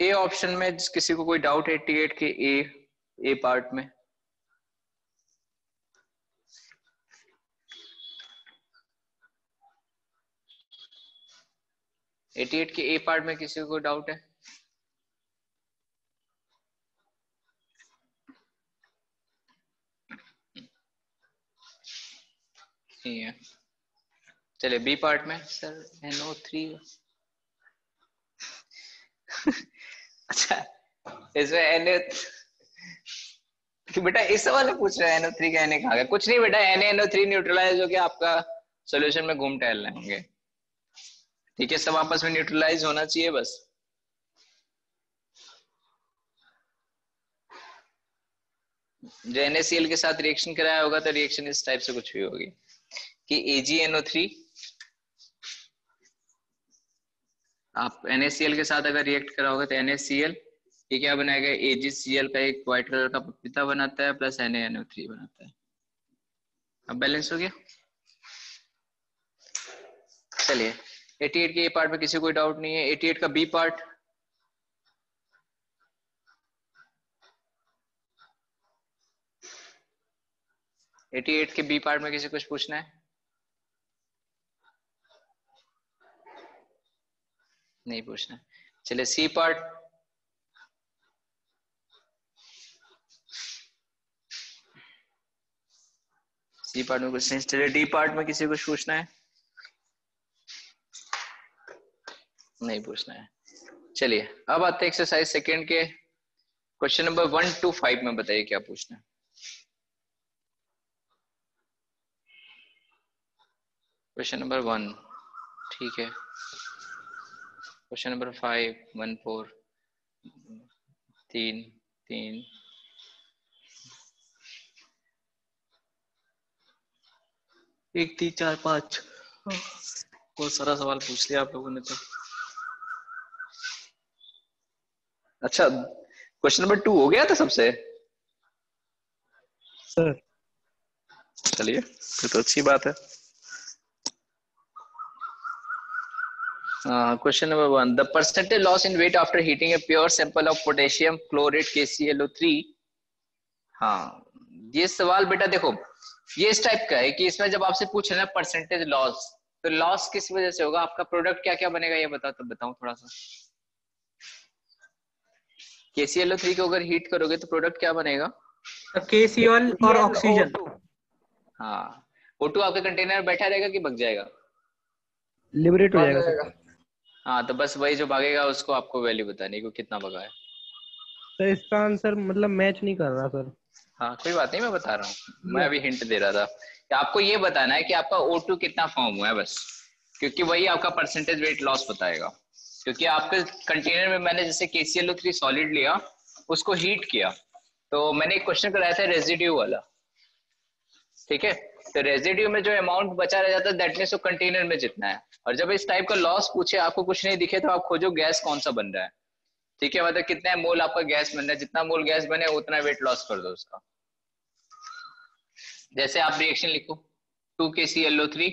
ए ऑप्शन में किसी को कोई डाउट है 88 के ए पार्ट में? एट के ए पार्ट में किसी को डाउट है? नहीं है, चलिए बी पार्ट में सर NO3 अच्छा इसमें बेटा इस सवाल में पूछ रहे हैं NO3 का Na कहाँ गया? कुछ नहीं बेटा, NaNO3 न्यूट्रलाइज हो गया, आपका सॉल्यूशन में घूम टहल रहे होंगे। ठीक है, सब आपस में न्यूट्रलाइज होना चाहिए बस। जो NaCl के साथ रिएक्शन कराया होगा तो रिएक्शन इस टाइप से कुछ भी होगी। कि AgNO3 आप NaCl के साथ अगर रिएक्ट कराओगे तो NaCl ये क्या बनाएगा, AgCl का एक व्हाइट कलर का पपीता बनाता है प्लस NaNO3 बनाता है। अब बैलेंस हो गया। चलिए 88 के ए पार्ट में किसी को कोई डाउट नहीं है। 88 का बी पार्ट, के बी पार्ट में किसी कुछ पूछना है? नहीं पूछना है। चलिए सी पार्ट, सी पार्ट में कुछ नहीं। चलिए डी पार्ट में किसी को कुछ पूछना है? नहीं पूछना है। चलिए अब आते हैं एक्सरसाइज सेकंड के क्वेश्चन नंबर 1 to 5 में। बताइए क्या पूछना है। क्वेश्चन नंबर 1 ठीक है। क्वेश्चन नंबर 5 1 4 3 3 1 3 4 5 बहुत सारा सवाल पूछ लिया आप लोगों ने तो। अच्छा क्वेश्चन नंबर 2 हो गया था सबसे
सर।
चलिए फिर तो अच्छी बात है। Question number 1, the percentage loss in weight after heating a pure sample of potassium chlorate KClO3। हाँ ये सवाल बेटा देखो ये इस टाइप का है कि इसमें जब आपसे पूछ रहे ना परसेंटेज लॉस, तो लॉस किस वजह से होगा, आपका प्रोडक्ट क्या क्या बनेगा ये बताऊं थोड़ा सा। KClO3 को अगर हीट करोगे तो प्रोडक्ट क्या बनेगा?
KCl और ऑक्सीजन।
हाँ O2 आपके कंटेनर में बैठा रहेगा कि भाग जाएगा?
लिबरेट हो जाएगा।
हाँ तो बस वही जो भागेगा उसको आपको वैल्यू बतानी को कितना भगा है।
सर इसका आंसर मतलब मैच नहीं कर रहा सर।
हाँ कोई बात नहीं, मैं बता रहा हूँ, मैं अभी हिंट दे रहा था कि आपको ये बताना है कि आपका O2 कितना फॉर्म हुआ है बस, क्योंकि वही आपका परसेंटेज वेट लॉस बताएगा। क्योंकि आपके कंटेनर में मैंने जैसे KClO3 सॉलिड लिया उसको हीट किया, तो मैंने एक क्वेश्चन कराया था रेजिड्यू वाला, ठीक है। तो रेजिड्यू में जो अमाउंट बचा रह जाता है दैट मींस वो कंटेनर में जितना है। और जब इस टाइप का लॉस पूछे आपको कुछ नहीं दिखे तो आप खोजो गैस कौन सा बन रहा है, ठीक है। मतलब कितना मोल आपका गैस बन रहा है, जितना मोल गैस बने उतना वेट लॉस कर दो उसका। जैसे आप रिएक्शन लिखो 2 KClO3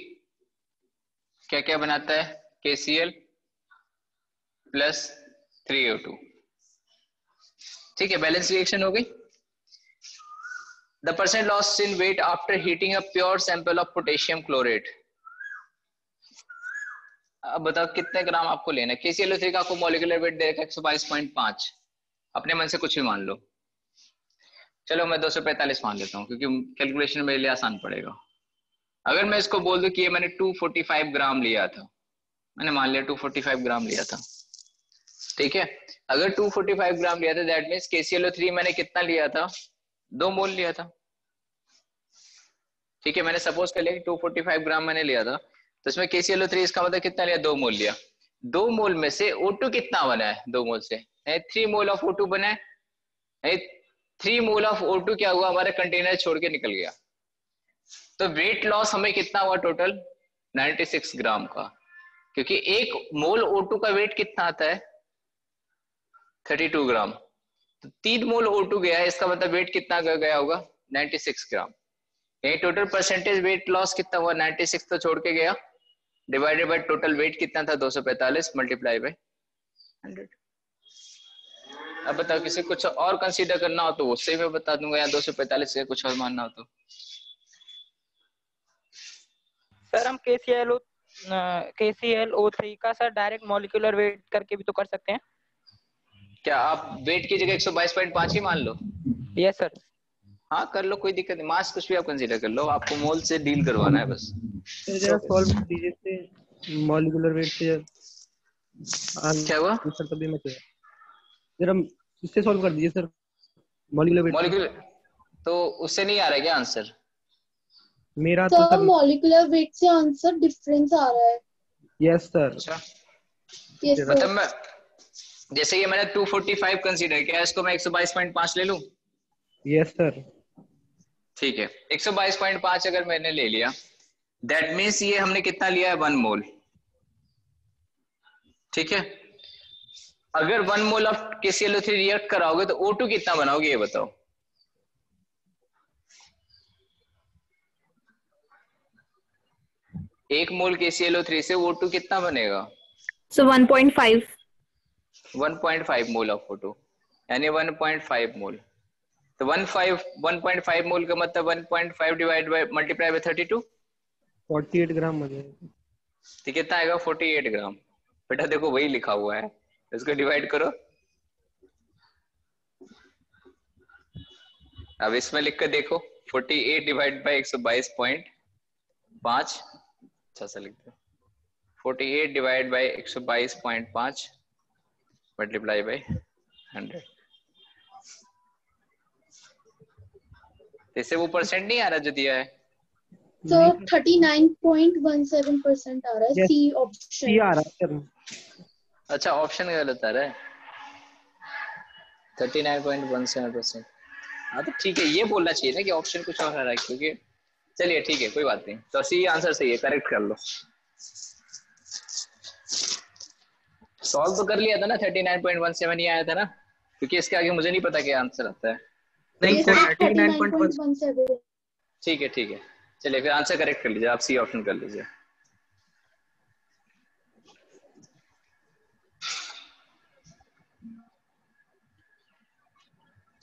क्या क्या बनाता है, KCl प्लस 3O2, ठीक है। बैलेंस रिएक्शन हो गई। The percent loss in weight after heating a pure sample of potassium chlorate। अब बताओ कितने ग्राम आपको लेना है। KClO3 का आपको मॉलिक्यूलर वेट दे रखा है 122.5, अपने मन से कुछ भी मान लो। चलो मैं 245 मान लेता हूँ क्योंकि कैलकुलेशन मेरे लिए आसान पड़ेगा। अगर मैं इसको बोल दूं कि ये मैंने 245 ग्राम लिया था, मैंने मान लिया 245 ग्राम लिया था, ठीक है। अगर 245 ग्राम लिया था दैट मीन्स KClO3 मैंने कितना लिया था, 2 मोल लिया था, ठीक है। मैंने सपोज कर लिया कि 245 ग्राम मैंने लिया था, तो इसमें KClO3 इसका मतलब कितना लिया, 2 मोल लिया। 2 मोल में से O2 कितना बना है, 2 मोल से 3 मोल ऑफ O2 बना है। 3 मोल ऑफ O2 क्या हुआ, हमारे कंटेनर छोड़ के निकल गया। तो वेट लॉस हमें कितना हुआ टोटल, 96 ग्राम का, क्योंकि 1 मोल O2 का वेट कितना आता है, 32 ग्राम। तो 3 मोल O2 गया है, इसका मतलब वेट कितना गया होगा, 96 ग्राम। यही टोटल परसेंटेज वेट लॉस कितना हुआ, 96 तो छोड़ के गया, डिवाइडेड बाय टोटल वेट कितना था 245 मल्टीप्लाई बाय 100। अब बताओ किसी कुछ और कंसीडर करना हो तो उससे मैं बता दूंगा, या 245 से कुछ और मानना हो तो।
सर हम KClO3 का सर डायरेक्ट मॉलिक्यूलर वेट करके भी तो कर सकते हैं
क्या? आप वेट की जगह 122.5 ही मान लो।
Yes sir.
हाँ कर लो, कोई दिक्कत नहीं, मास कुछ भी आप कंसीडर कर लो, आपको मोल से डील करवाना है बस।
जरा सॉल्व कर दीजिए से मॉलिक्यूलर वेट से।
क्या हुआ
सर तभी मैं जरा इससे सॉल्व कर दीजिए सर मॉलिक्यूलर वेट।
मॉलिक्यूलर तो उससे नहीं आ रहा है क्या आंसर
मेरा?
तो सर मॉलिक्यूलर वेट से आंसर डिफरेंस आ रहा है।
Yes sir.
अच्छा
यस सर।
मतलब मैं जैसे ये मैंने 245 कंसीडर किया, इसको मैं 122.5 ले लूं?
Yes sir.
ठीक है 122.5 अगर मैंने ले लिया दैट मीन्स ये हमने कितना लिया है 1 मोल। ठीक है, अगर 1 मोल ऑफ KClO3 रिएक्ट कराओगे तो O2 कितना बनाओगे ये बताओ। एक मोल KClO3 से O2 कितना बनेगा?
So 1.5
1.5 मोल ऑफ O2 यानी 1.5 मोल। तो 1.5 मोल का मतलब 1.5 डिवाइड बाय मल्टीप्लाई बाय 32
48 ग्राम हो जाएगा।
तो कितना आएगा? 48 ग्राम। बेटा देखो वही लिखा हुआ है, इसको डिवाइड करो। अब इसमें लिख कर देखो 48 डिवाइड बाय 122.5, अच्छा सा लिख दो 48 डिवाइड बाय 122.5 मल्टीप्लाई बाय 100। इससे वो परसेंट नहीं आ रहा जो दिया है?
तो 39.17% आ रहा है। सी ऑप्शन
सी आ रहा है।
अच्छा ऑप्शन गलत आ रहा है 39.17%। हाँ तो ठीक है, ये बोलना चाहिए ना कि ऑप्शन कुछ और आ रहा है, क्योंकि चलिए ठीक है कोई बात नहीं। तो सी आंसर सही है, करेक्ट कर लो। सॉल्व तो कर लिया था ना, 39.17 ही आया था ना, क्योंकि इसके आगे मुझे नहीं पता क्या आंसर आता है।
नहीं सर
39.17।
ठीक है चलिए फिर आंसर करेक्ट कर लीजिए, आप सी ऑप्शन कर लीजिए।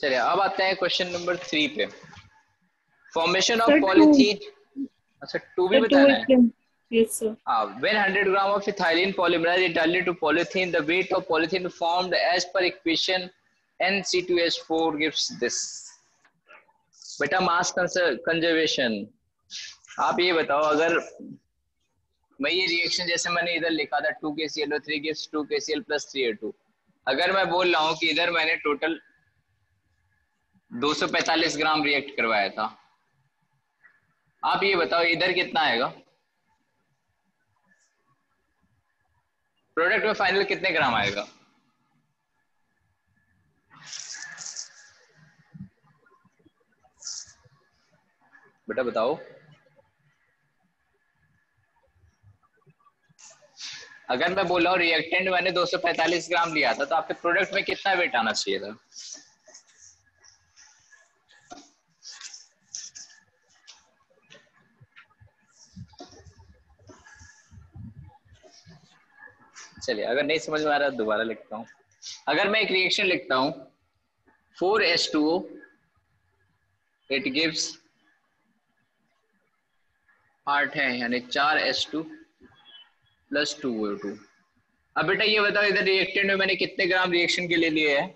चलिए अब आते हैं क्वेश्चन नंबर 3 पे। Formation of polythene. अच्छा 2 भी बताना है।
Yes, sir.
When 100 gram of ethylene polymerized entirely to polythene, the weight of polythene formed as per equation NC2H4 gives this. बेटा मास कंजर्वेशन, आप ये बताओ अगर मैं ये रिएक्शन जैसे मैंने इधर लिखा था 2KClO3 gives 2KCl plus 3A2, अगर मैं बोल रहा हूँ कि इधर मैंने टोटल 245 ग्राम रिएक्ट करवाया था, आप ये बताओ इधर कितना आएगा? प्रोडक्ट में फाइनल कितने ग्राम आएगा? बेटा बताओ। अगर मैं बोल रहा हूँ रिएक्टेंट मैंने 245 ग्राम लिया था, तो आपके प्रोडक्ट में कितना वेट आना चाहिए था? चलिए अगर नहीं समझ में आ रहा है दोबारा लिखता हूँ। अगर मैं एक रिएक्शन लिखता हूँ 4H2O, इट गिव्स 8 है यानी 4H2 प्लस 2O2। अब बेटा ये बताओ इधर रिएक्टेंट में मैंने कितने ग्राम रिएक्शन के लिए लिए है?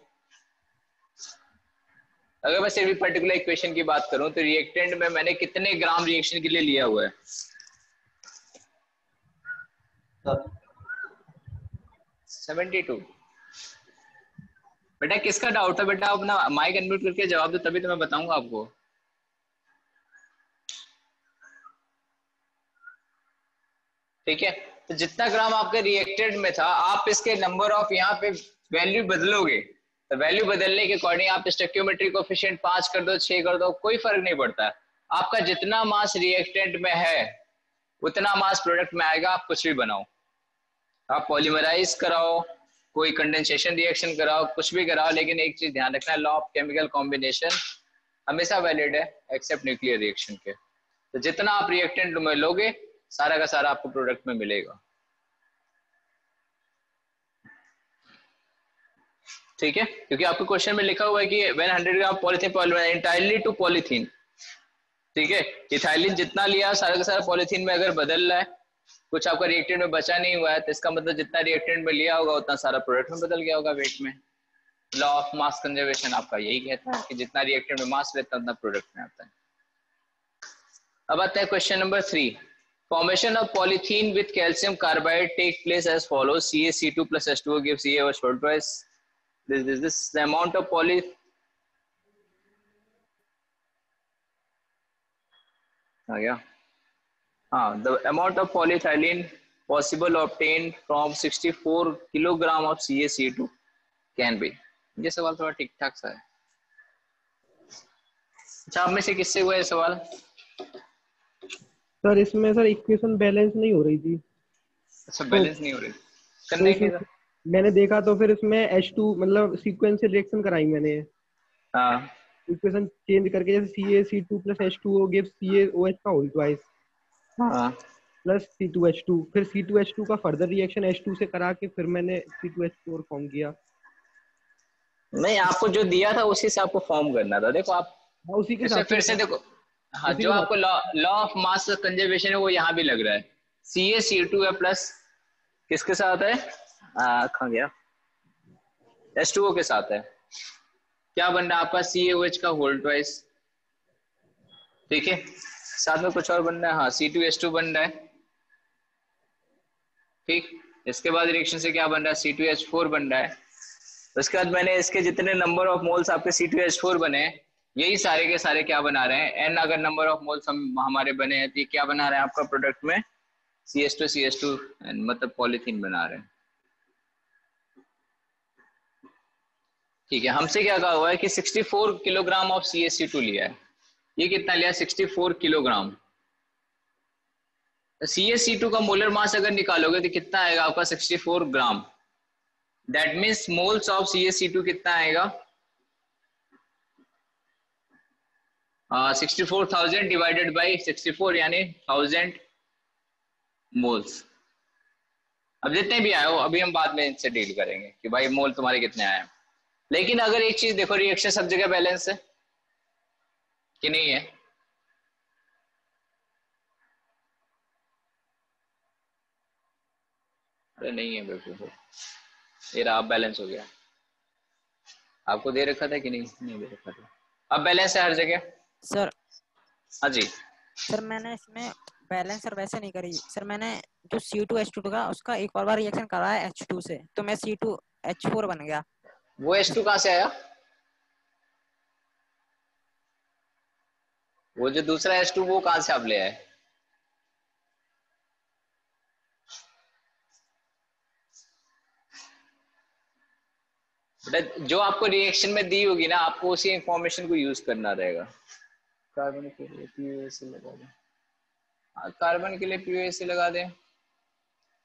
अगर मैं सिर्फ पर्टिकुलर इक्वेशन की बात करूं तो रिएक्टेंट में मैंने कितने ग्राम रिएक्शन के लिए लिया हुआ है? 72। बेटा किसका डाउट है? बेटा अपना माइक अनम्यूट करके जवाब दो, तभी तो मैं बताऊंगा आपको। ठीक है, तो जितना ग्राम आपके रिएक्टेंट में था, आप इसके नंबर ऑफ यहाँ पे वैल्यू बदलोगे, तो वैल्यू बदलने के अकॉर्डिंग आप स्टोइकियोमेट्रिक कोएफिशिएंट 5 कर दो, 6 कर दो, कोई फर्क नहीं पड़ता। आपका जितना मास रिएक्टेंट में है उतना मास प्रोडक्ट में आएगा। आप कुछ भी बनाओ, आप पॉलीमराइज कराओ, कोई कंडेंसेशन रिएक्शन कराओ, कुछ भी कराओ, लेकिन एक चीज ध्यान रखना, लॉ ऑफ केमिकल कॉम्बिनेशन हमेशा वैलिड है एक्सेप्ट न्यूक्लियर रिएक्शन के। तो जितना आप रिएक्टेंट में लोगे सारा का सारा आपको प्रोडक्ट में मिलेगा। ठीक है, क्योंकि आपको क्वेश्चन में लिखा हुआ है कि when 100 gram polythene polymerise entirely to polythene. ठीक है, इथाइलिन जितना लिया सारा का सारा पॉलीथीन में अगर बदल रहा है, कुछ आपका रिएक्टेंट में बचा नहीं हुआ है, तो इसका मतलब जितना रिएक्टेंट में लिया होगा उतना सारा प्रोडक्ट में बदल गया होगा वेट में। लॉ ऑफ मास कंजर्वेशन आपका यही कहता है कि जितना रिएक्टेंट में मास रहता है उतना प्रोडक्ट में आता है। अब आता है question number 3। Formation of polythene with calcium carbide take place as follows, CaC2 plus H2O gives CaOH twice. This the amount of poly the amount of polyethylene possible obtained from 64 kilogram of CaC2 can be। ये सवाल थोड़ा ठीक ठाक सा है। अच्छा, आप में से किससे हुआ है सवाल?
सर इसमें सर इक्वेशन बैलेंस नहीं हो रही थी।
अच्छा बैलेंस नहीं हो रही, करने के लिए
मैंने देखा तो फिर इसमें H2 मतलब सीक्वेंशियल रिएक्शन कराई मैंने।
हाँ
इक्वेशन चेंज करके, जैसे CaC2 + H2O गिव्स CaOH का होल ट्वाइस
हाँ
प्लस C2H2, फिर C2H2 का फर्दर रिएक्शन H2 से करा के फिर मैंने C2H4 फॉर्म किया।
नहीं, आपको जो दिया था उसी से आपको फॉर्म करना था। देखो आप
उसी के साथ
फिर से देखो, हाँ जो आपको लॉ ऑफ मास कंजर्वेशन है वो यहाँ भी लग रहा है। CaC2 है प्लस किसके साथ है, कहाँ गया, H2O के साथ है। क्या बन रहा है आपका, CaOH का होल ट्वाइस, ठीक है। साथ में कुछ और बन रहा है, हाँ C2H2 बन रहा है, ठीक। इसके बाद रिएक्शन से क्या बन रहा है, C2H4 बन रहा है। उसके बाद मैंने इसके जितने नंबर ऑफ मोल्स आपके C2H4 बने हैं, यही सारे के सारे क्या बना रहे हैं, n अगर नंबर ऑफ मोल्स हमारे बने हैं तो ये क्या बना रहे हैं आपका प्रोडक्ट में, CH2 मतलब पॉलीथीन बना रहे हैं, ठीक है। हमसे क्या कहा हुआ है कि 64 किलोग्राम ऑफ CaC2 लिया है। ये कितना लिया, 64 किलोग्राम। CaC2 का मोलर मास अगर निकालोगे तो कितना आएगा आपका, 64 gram. That means moles of CaC2 कितना आएगा, 64,000 डिवाइडेड बाई 64 यानी 1000 मोल्स। अब जितने भी आए हो अभी हम बाद में इनसे डील करेंगे कि भाई मोल तुम्हारे कितने आए हैं। लेकिन अगर एक चीज देखो, रिएक्शन सब जगह बैलेंस है कि नहीं है, अरे नहीं है बिल्कुल, ये रहा बैलेंस हो गया। आपको दे रखा था कि नहीं दे रखा था, अब बैलेंस है हर जगह
सर।
हाँ जी
सर मैंने इसमें बैलेंस सर वैसे नहीं करी सर, मैंने जो C2H2 का उसका एक और बार रिएक्शन करा है H2 से, तो मैं C2H4 बन गया।
वो H2 कहाँ से आया, वो जो दूसरा H2 वो कहाँ से आप ले आए, जो आपको रिएक्शन में दी होगी ना, आपको उसी इंफॉर्मेशन को यूज करना रहेगा। कार्बन के लिए POAC लगा दें, हाँ कार्बन के लिए POAC लगा दें,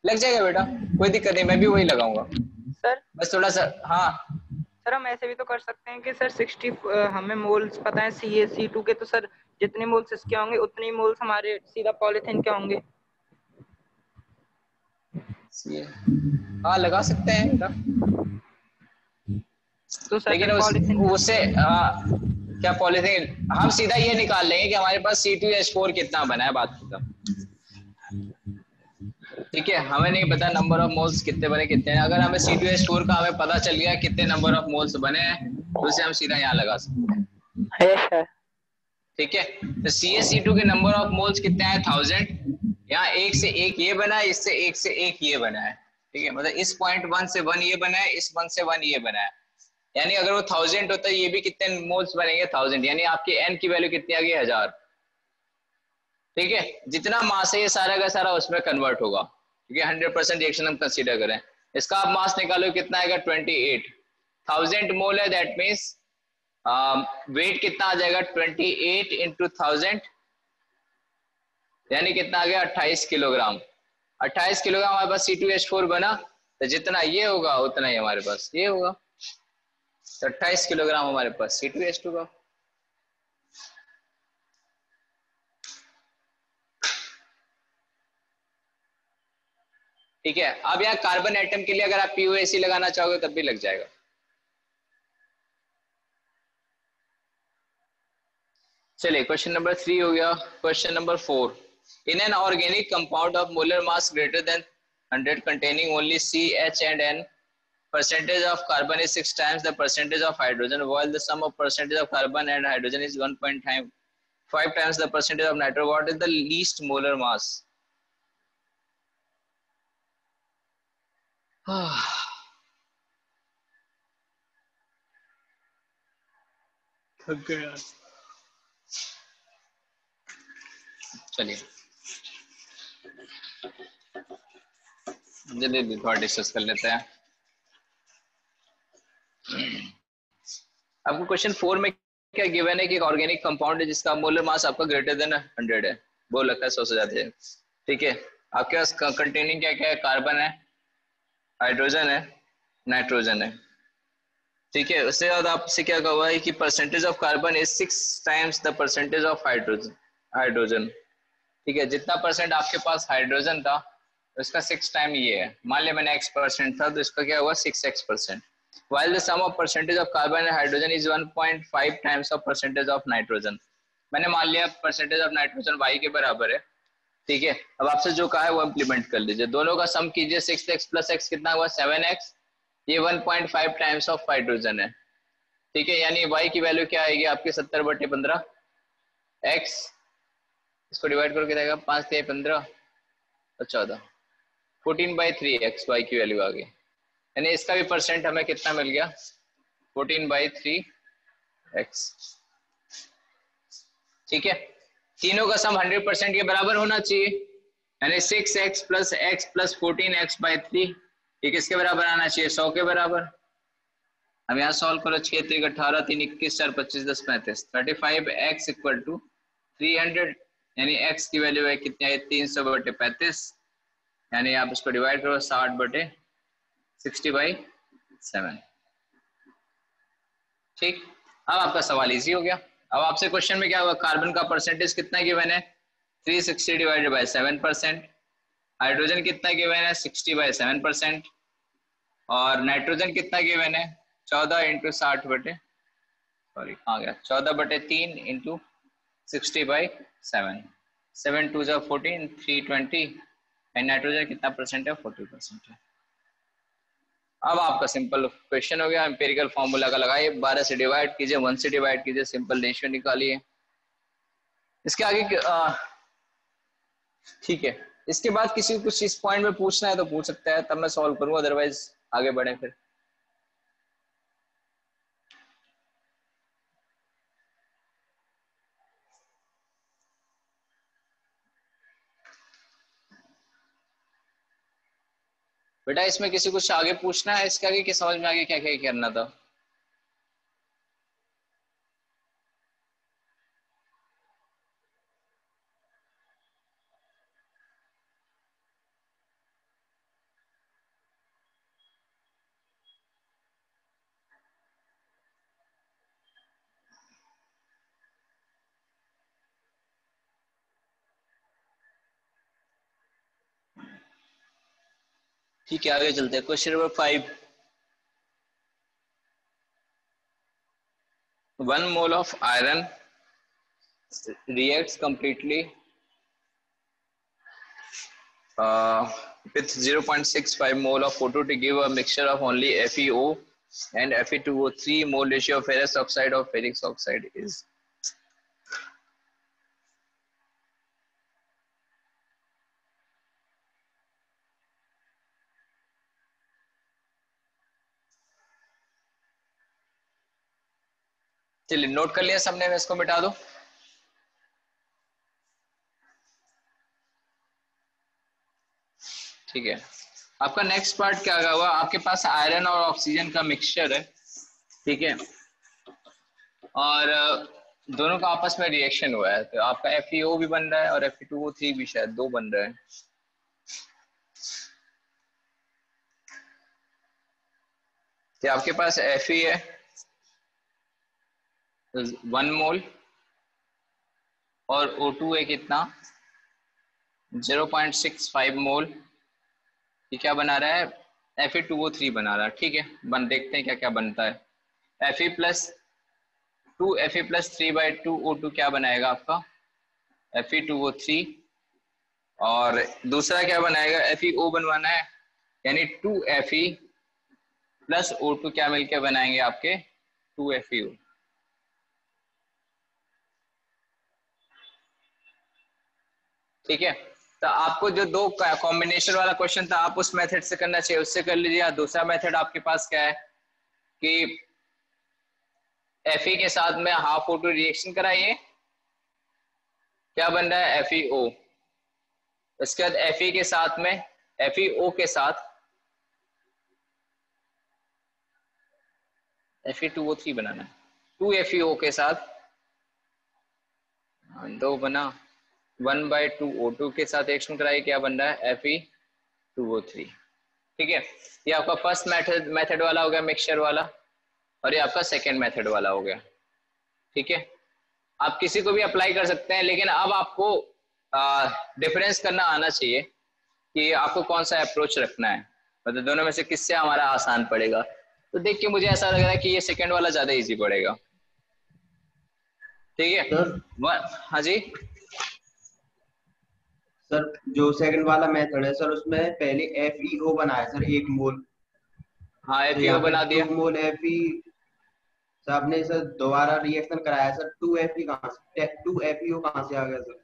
लग जाएगा बेटा, कोई दिक्कत नहीं, मैं भी वही लगाऊंगा
सर।
बस थोड़ा सा, हाँ
सर हम ऐसे भी तो कर सकते हैं कि सर 60 हमें मोल्स पता है CaC2 के, तो सर जितने मोल्स इसके होंगे उतने ही मोल्स हमारे सीधा पॉलीथीन के होंगे।
हाँ लगा सकते हैं बेटा,
तो सर
लेकिन उससे क्या पॉलीथीन, हम सीधा ये निकाल लेंगे कि हमारे पास C2H4 कितना बना है, बात खत्म, ठीक है। हमें नहीं पता नंबर ऑफ मोल्स कितने बने कितने हैं, अगर हमें C2H4 का हमें पता चल गया कितने नंबर ऑफ मोल्स बने हैं तो उसे हम सीधा यहाँ लगा सकते हैं, ठीक है। तो CaC2 के नंबर ऑफ मोल्स कितने हैं, 1000। यहाँ एक से एक ये बना है, इससे एक से एक ये बना है, ठीक है। मतलब इस पॉइंट 1 से 1 ये बना है, इस 1 से 1 ये बना है, यानी अगर वो 1000 होता है ये भी कितने मोल्स बनेंगे, 1000, यानी आपकी n की वैल्यू कितनी आ गई, 1000, ठीक है। जितना मास है ये सारा का सारा उसमें कन्वर्ट होगा, क्योंकि 100% रिएक्शन हम कंसीडर करें। इसका आप मास निकालो कितना आएगा, 28, 1000 मोल है, दैट मीन्स वेट कितना आ जाएगा, 28 × 1000 यानी कितना आ गया, 28 किलोग्राम। 28 किलोग्राम हमारे पास C2H4 बना, तो जितना ये होगा उतना ही हमारे पास ये होगा, तो 28 किलोग्राम हमारे पास C2H2 का। ठीक है। अब यहाँ कार्बन एटम के लिए अगर आप POAC लगाना चाहोगे तब भी लग जाएगा। चलिए क्वेश्चन नंबर 3 हो गया। Question number 4, in an organic compound of molar mass greater than 100 containing only C, H and N, percentage of carbon is 6 times the percentage of hydrogen, while the sum of percentage of carbon and hydrogen is 1.5 times the percentage of nitrogen. What is the least molar mass? चलिए जल्दी थोड़ा डिस्कस कर लेते हैं। आपको क्वेश्चन 4 में क्या गिवन है कि एक ऑर्गेनिक कंपाउंड है जिसका मोलर मास आपका ग्रेटर देन 100 है, बोल रखा है 100 से ज्यादा। ठीक है, आपके पास कंटेनिंग क्या क्या है, कार्बन है, हाइड्रोजन है, नाइट्रोजन है। ठीक है, उससे बाद आपसे क्या कहा हुआ है कि percentage of carbon is 6 times the percentage of hydrogen. ठीक है, जितना परसेंट आपके पास हाइड्रोजन था उसका 6 टाइम ये है। मान लिया मैंने x% था तो इसका क्या हुआ 6x%। while the sum of percentage of carbon and hydrogen is 1.5 times of percentage of nitrogen। मैंने मान लिया परसेंटेज ऑफ नाइट्रोजन y के बराबर है। ठीक है, अब आपसे जो कहा है वो इम्प्लीमेंट कर लीजिए, दोनों का सम कीजिए, 6x + x कितना हुआ 7x, ये 1.5 टाइम्स ऑफ हाइड्रोजन है। ठीक है, यानी y की वैल्यू क्या आएगी आपके 70/15, x इसको डिवाइड करके देगा 5 × 15 और 14, 14/3x y की वैल्यू आ गई। यानी इसका भी परसेंट हमें कितना मिल गया 14/3x। ठीक है, तीनों का सम 100% के बराबर होना चाहिए, यानी 6x + x + 14x/3 ये किसके बराबर आना चाहिए 100 के बराबर। अब यहाँ सॉल्व करो, 6 × 3 = 18, 3 × 21 = 4 × 25 = 10 35, 35x = 300, यानी x की वैल्यू है कितनी है 300/35, यानी आप इसको डिवाइड करो 60/60/7। ठीक, अब आपका सवाल इजी हो गया। अब आपसे क्वेश्चन में क्या हुआ, कार्बन का परसेंटेज कितना गिवन है 360/7%, हाइड्रोजन कितना गिवन है 60/7%, और नाइट्रोजन कितना गिवन है 14 × 60 सॉरी आ गया 14/3 × 60/7, 7 2 = 14, 320, एंड नाइट्रोजन कितना परसेंट है 40% है। अब आपका सिंपल क्वेश्चन हो गया, एम्पिरिकल फॉर्मूला का लगाइए, 12 से डिवाइड कीजिए, 1 से डिवाइड कीजिए, सिंपल रेशियो निकालिए। इसके आगे ठीक है, इसके बाद किसी को कुछ इस पॉइंट में पूछना है तो पूछ सकता है, तब मैं सॉल्व करूंगा, अदरवाइज आगे बढ़े फिर। बेटा इसमें किसी कुछ आगे पूछना है, इसके आगे कि समझ में आगे क्या क्या करना था। ठीक है, आगे चलते हैं, question number 5। 1 mole of iron reacts completely with 0.65 mole of O2 to give a mixture of only FeO and Fe2O3. Mole ratio of ferrous oxide of ferric oxide is। चलिए नोट कर लिया सबने, मैं इसको मिटा दूं। ठीक है, आपका नेक्स्ट पार्ट क्या हुआ, आपके पास आयरन और ऑक्सीजन का मिक्सचर है। ठीक है, और दोनों का आपस में रिएक्शन हुआ है, तो आपका FeO भी बन रहा है और Fe2O3 भी शायद 2 बन रहा है। तो आपके पास Fe है 1 मोल और O2 है कितना 0.65 मोल। ये क्या बना रहा है Fe2O3 बना रहा है। ठीक है, देखते हैं क्या क्या बनता है। Fe+2Fe+3/2 O2 क्या बनाएगा आपका Fe2O3, और दूसरा क्या बनाएगा FeO बनवाना है, यानी 2Fe + O2 क्या मिलकर बनाएंगे आपके 2FeO। ठीक है, तो आपको जो 2 कॉम्बिनेशन वाला क्वेश्चन था आप उस मेथड से करना चाहिए, उससे कर लीजिए। दूसरा मेथड आपके पास क्या है कि Fe के साथ में हाफ O2 रिएक्शन कराइए, क्या बन रहा है FeO। इसके बाद Fe के साथ में FeO के साथ Fe2O3 बनाना है, 2FeO के साथ 2 बना 1/2 O2 के साथ रिएक्शन कराइए, क्या बन रहा है Fe2O3। ठीक है, ये आपका फर्स्ट मेथड वाला हो गया मिक्सचर वाला, और ये आपका सेकेंड मेथड वाला हो गया। ठीक है, आप किसी को भी अप्लाई कर सकते हैं, लेकिन अब आपको डिफरेंस करना आना चाहिए कि आपको कौन सा अप्रोच रखना है, मतलब दोनों में से किससे हमारा आसान पड़ेगा। तो देख के मुझे ऐसा लग रहा है कि ये सेकेंड वाला ज्यादा इजी पड़ेगा। ठीक है हाँ जी
सर, जो सेकंड वाला मेथड है सर, उसमें पहले FeO बनाया सर 1 मोल।
हाँ FeO बना दिया
2 मोल Fe। सर आपने सर दोबारा रिएक्शन कराया सर, 2 FeO कहाँ से आ गया सर?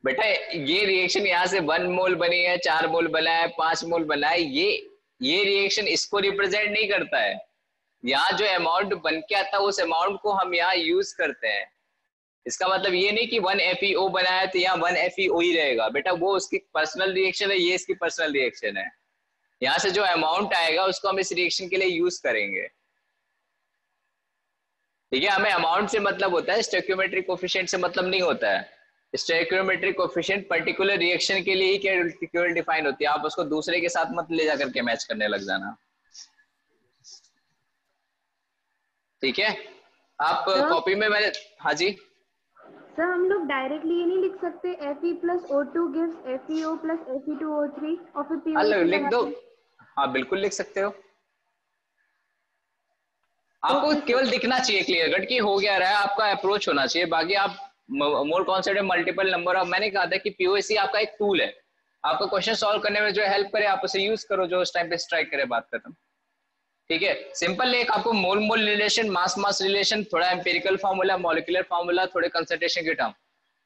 बेटा ये रिएक्शन यहाँ से 1 मोल बनी है, 4 मोल बना है, 5 मोल बना है, ये रिएक्शन इसको रिप्रेजेंट नहीं करता है। यहाँ जो अमाउंट बन के आता है उस अमाउंट को हम यहाँ यूज करते हैं। इसका मतलब ये नहीं कि 1 FeO बना है तो यहाँ 1 FeO ही रहेगा। बेटा वो उसकी पर्सनल रिएक्शन है, ये इसकी पर्सनल रिएक्शन है। यहाँ से जो अमाउंट आएगा उसको हम इस रिएक्शन के लिए यूज करेंगे। ठीक है, हमें अमाउंट से मतलब होता है, स्टोइकियोमेट्रिक कोफिशिएंट से मतलब नहीं होता है। स्टोइकियोमेट्रिक कोफिशिएंट पर्टिकुलर रिएक्शन के लिए ही केवल डिफाइन होती है, आप उसको दूसरे के साथ मत ले जाकर के मैच करने लग जाना। ठीक है, आप कॉपी में मैंने हाँ जी
सर हम लोग डायरेक्टली ये नहीं लिख सकते Fe plus O2 gives FeO plus Fe2O3 और फिर PO
लिख दो। हाँ बिल्कुल लिख सकते हो, आपको केवल दिखना चाहिए क्लियर कट कि हो गया रहा है, आपका अप्रोच होना चाहिए। बाकी आप मोर कॉन्सेप्ट है मल्टीपल नंबर ऑफ, मैंने कहा था कि POC आपका एक टूल है, आपका क्वेश्चन सॉल्व करने में जो हेल्प करे आप उसे यूज करो, जो उस टाइम पे स्ट्राइक करे, बात खत्म। ठीक है, सिंपल एक आपको मोल मोल रिलेशन, मास मास रिलेशन, थोड़ा एम्पिरिकल फार्मूला, मॉलिक्यूलर फार्मूला, थोड़े कंसंट्रेशन के टर्म,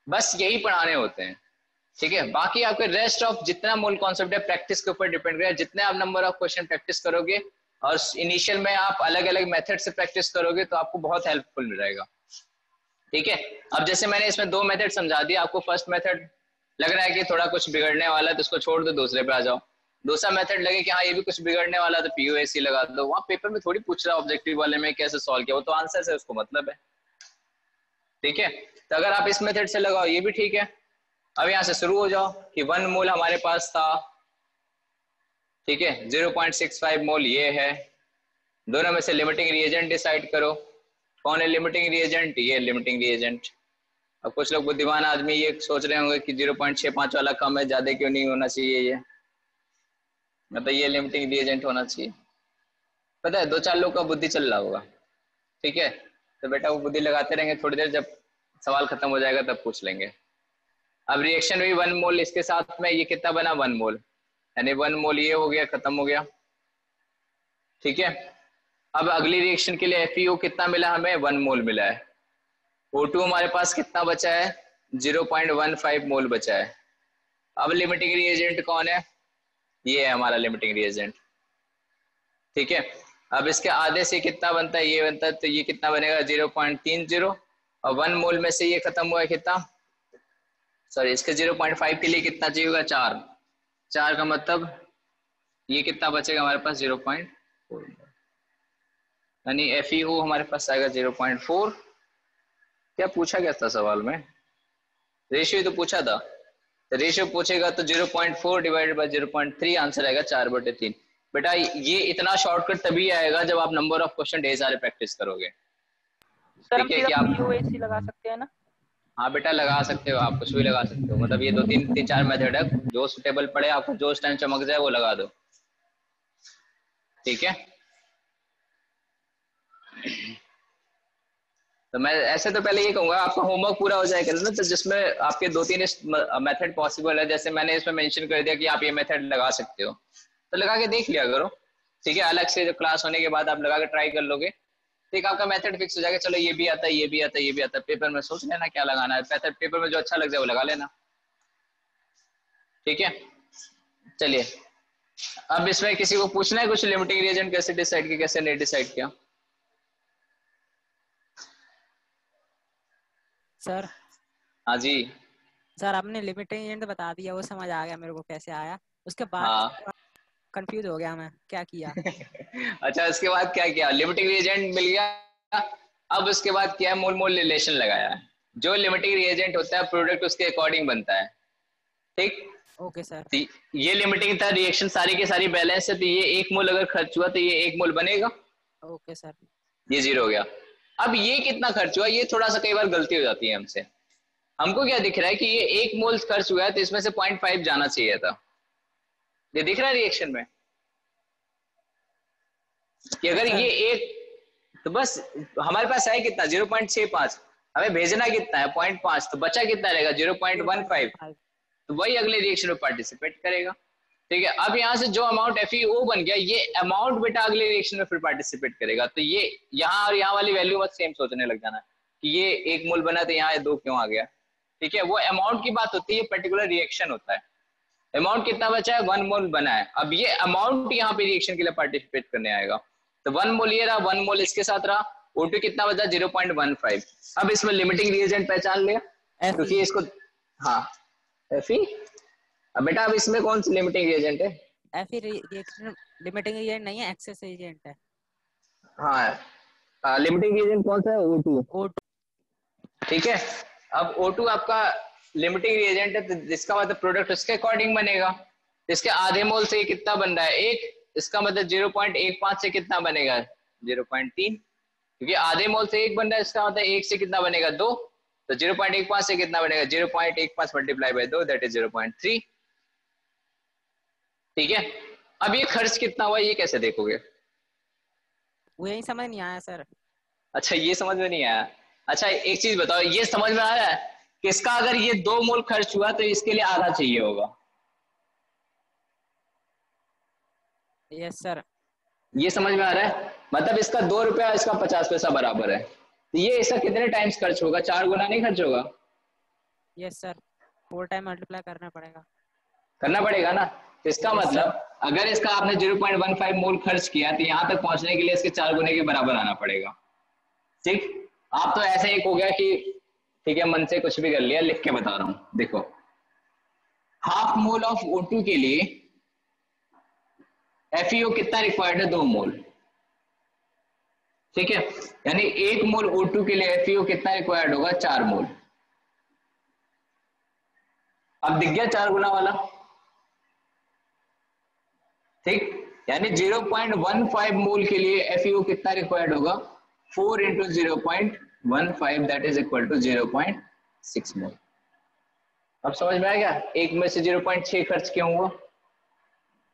बस यही पढ़ाने होते हैं। ठीक है, बाकी आपके रेस्ट ऑफ जितना मोल कॉन्सेप्ट है प्रैक्टिस के ऊपर डिपेंड करेगा। जितने आप नंबर ऑफ क्वेश्चन प्रैक्टिस करोगे और इनिशियल में आप अलग अलग मेथड से प्रैक्टिस करोगे तो आपको बहुत हेल्पफुल रहेगा। ठीक है, अब जैसे मैंने इसमें 2 मेथड समझा दिया आपको। फर्स्ट मेथड लग रहा है कि थोड़ा कुछ बिगड़ने वाला है तो उसको छोड़ दो, दूसरे पे आ जाओ। दूसरा मेथड लगे कि हाँ ये भी कुछ बिगड़ने वाला है तो POC लगा दो। वहां पेपर में थोड़ी पूछ रहा है ऑब्जेक्टिव वाले में कैसे सॉल्व किया, वो तो आंसर से उसको मतलब है। ठीक है, तो अगर आप इस मेथड से लगाओ ये भी ठीक है। अब यहाँ से शुरू हो जाओ कि 1 मोल हमारे पास था, ठीक है, 0.65 मोल ये है। दोनों में से लिमिटिंग रिएजेंट डिसाइड करो। कौन है लिमिटिंग रिएजेंट? ये लिमिटिंग रिएजेंट। अब कुछ लोग बुद्धिमान आदमी ये सोच रहे होंगे कि 0.65 वाला कम है, ज्यादा क्यों नहीं होना चाहिए, ये मतलब ये लिमिटिंग रिएजेंट होना चाहिए। पता है 2-4 लोग का बुद्धि चल रहा होगा। ठीक है, तो बेटा वो बुद्धि लगाते रहेंगे, थोड़ी देर जब सवाल खत्म हो जाएगा तब पूछ लेंगे। अब रिएक्शन हुई 1 मोल, इसके साथ में ये कितना बना 1 मोल, यानी 1 मोल ये हो गया, खत्म हो गया। ठीक है, अब अगली रिएक्शन के लिए FeO कितना मिला हमें, 1 मोल मिला है। O2 हमारे पास कितना बचा है, 0.15 मोल बचा है। अब लिमिटिंग रिएजेंट कौन है, ये है हमारा लिमिटिंग रिएजेंट। ठीक है, अब इसके आधे से कितना बनता है, ये बनता है, तो ये कितना बनेगा 0.30, और 1 मोल में से ये खत्म हुआ है कितना, सॉरी इसके 0.5 के लिए कितना चाहिए होगा, 4 का मतलब ये कितना बचेगा हमारे पास 0.4, यानी FeO हमारे पास आएगा 0.4। क्या पूछा गया था सवाल में, रेशियो तो पूछा था, तो रेशियो पूछेगा तो 0.4 डिवाइडेड बाय 0.3 आंसर आएगा 4/3। बेटा ये इतना शॉर्टकट तभी आएगा जब आप नंबर ऑफ क्वेश्चन ढेर सारे प्रैक्टिस करोगे।
सर हम
ठीक है,
सीधा POC लगा सकते हैं ना?
हाँ बेटा लगा सकते हो, आप कुछ भी लगा सकते हो, मतलब ये 2-3-4 मेथड है, जो सुटेबल पड़े आपको, जो उस टाइम चमक जाए वो लगा दो। ठीक है, तो मैं ऐसे तो पहले ये कहूंगा आपका होमवर्क पूरा हो जाएगा ना, तो जिसमें आपके 2-3 मेथड पॉसिबल है, जैसे मैंने इसमें मेंशन कर दिया कि आप ये मेथड लगा सकते हो, तो लगा के देख लिया करो। ठीक है, अलग से जो क्लास होने के बाद आप लगा के ट्राई कर लोगे, ठीक, आपका मेथड फिक्स हो जाएगा। चलो ये भी आता है, ये भी आता है, ये भी आता है, पेपर में सोच लेना क्या लगाना है, मेथड पेपर में जो अच्छा लग जाए वो लगा लेना। ठीक है, चलिए अब इसमें किसी को पूछना है कुछ, लिमिटिंग रिएजेंट कैसे डिसाइड किया, कैसे नहीं डिसाइड किया?
सर
हाँ जी
सर, आपने लिमिटिंग एजेंट बता दिया, वो समझ आ गया मेरे को कैसे आया, उसके बाद
हाँ
कंफ्यूज हो गया मैं क्या किया।
अच्छा, उसके बाद क्या किया, लिमिटिंग रिएजेंट मिल गया। अब उसके बाद क्या है, मोल मोल रिलेशन लगाया है, जो लिमिटिंग रिएजेंट होता है प्रोडक्ट उसके अकॉर्डिंग बनता है, ठीक।
Okay sir.
ये लिमिटिंग था, रिएक्शन सारी की सारी बैलेंस है, तो ये 1 मोल अगर खर्च हुआ तो ये 1 मोल बनेगा।
Okay sir.
ये 0 हो गया। अब ये कितना खर्च हुआ, ये थोड़ा सा कई बार गलती हो जाती है हमसे। हमको क्या दिख रहा है कि ये 1 मोल खर्च हुआ है तो इसमें से 0.5 जाना चाहिए था। ये दिख रहा है रिएक्शन में कि अगर ये एक, तो बस हमारे पास है कितना 0.65, हमें भेजना कितना है 0.5, तो बचा कितना रहेगा 0.15, तो वही अगले रिएक्शन में पार्टिसिपेट करेगा, ठीक है। अब यहाँ से जो अमाउंट FeO बन गया, ये अमाउंट बेटा अगले रिएक्शन में फिर पार्टिसिपेट करेगा, तो ये यहाँ और यहाँ वाली वैल्यू बस सेम सोचने लग जाना कि ये 1 मोल बना तो यहाँ 2 क्यों आ गया, ठीक है। वो अमाउंट की बात होती है, पर्टिकुलर रिएक्शन होता है। अमाउंट कितना बचा है 1 मोल बना है, अब ये अमाउंट यहाँ पे रिएक्शन के लिए पार्टिसिपेट करने आएगा, तो 1 मोल ये रहा, 1 मोल इसके साथ रहा, O2 कितना बचा 0.15। अब इसमें लिमिटिंग रिएजेंट पहचान लिया क्योंकि इसको, हाँ Fe। अब बेटा अब इसमें कौन सी लिमिटिंग रिएजेंट है,
Fe लिमिटिंग रिएजेंट नहीं है, एक्सेस रिएजेंट है।
हाँ लिमिटिंग रिएजेंट कौन सा है O2, ठीक है। अब O2 आपका लिमिटिंग रिएजेंट है, तो जिसका मतलब प्रोडक्ट उसके अकॉर्डिंग बनेगा, इसके आधे मोल से कितना बन रहा है 1, इसका मतलब 0.15 से कितना बनेगा 0.3, क्योंकि आधे मोल से 1 बन रहा है, इसका मतलब 1 से कितना बनेगा 2, तो 0.15 से कितना बनेगा 0.15 मल्टीप्लाई बाय 2 दैट इज 0.3, ठीक है। अब ये खर्च कितना हुआ ये कैसे देखोगे,
वो यही समझ नहीं आया सर।
अच्छा ये समझ में नहीं आया, अच्छा एक चीज बताओ, ये समझ में आ रहा है कि इसका अगर ये 2 मोल खर्च हुआ तो इसके लिए आधा चाहिए होगा,
यस सर।
ये समझ में आ रहा है, मतलब इसका 2 रुपया इसका 50 पैसा बराबर है, तो ये इसका कितने टाइम्स खर्च होगा, 4 गुना नहीं खर्च होगा,
यस सर, 4 टाइम मल्टीप्लाई करना
पड़ेगा ना, तो इसका मतलब अगर इसका आपने 0.15 मोल खर्च किया तो यहाँ तक पहुंचने के लिए इसके 4 गुने के बराबर आना पड़ेगा, ठीक। आप तो ऐसे एक हो गया कि ठीक है मन से कुछ भी कर लिया, लिख के बता रहा हूं, देखो हाफ मोल ऑफ O2 के लिए FeO कितना रिक्वायर्ड है 2 मोल, ठीक है, यानी 1 मोल O2 के लिए FeO कितना रिक्वायर्ड होगा 4 मोल। अब दिख गया 4 गुना वाला, ठीक, यानी 0.15 मोल के लिए FeO कितना रिक्वायर्ड होगा 4 into 0.15 that is equal to 0.6 mole. अब समझ में आ गया, एक में से 0.6 खर्च क्यों हुआ।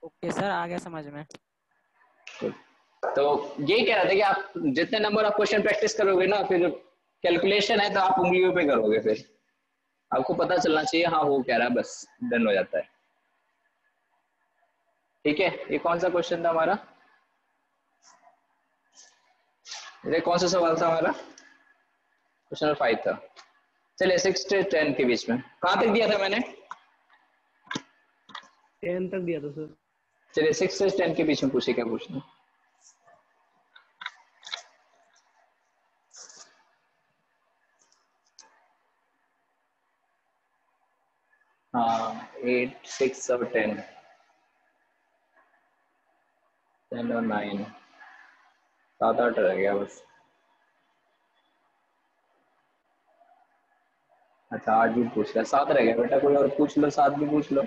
ओके सर, आ गया समझ में।
तो यही कह रहा था कि आप जितने नंबर ऑफ क्वेश्चन प्रैक्टिस करोगे ना, फिर कैलकुलेशन है तो आप उंगलियों पे करोगे, फिर आपको पता चलना चाहिए हाँ वो कह रहा है, बस डन हो जाता है, ठीक है। ये कौन सा क्वेश्चन था हमारा, ये कौन सा सवाल था हमारा, क्वेश्चन नंबर 5 था। चलिए 6 से 10 के बीच में, कहां तक दिया था मैंने
10 तक दिया था सर।
चलिए 6 से 10 के बीच में पूछे, क्या पूछना। हाँ 8, 6 और 10, 10 और 9, 7, 8 रह गया बस। अच्छा 8 भी पूछ लिया, 7 रह गया बेटा, कोई और पूछ लो, 7 भी पूछ लो।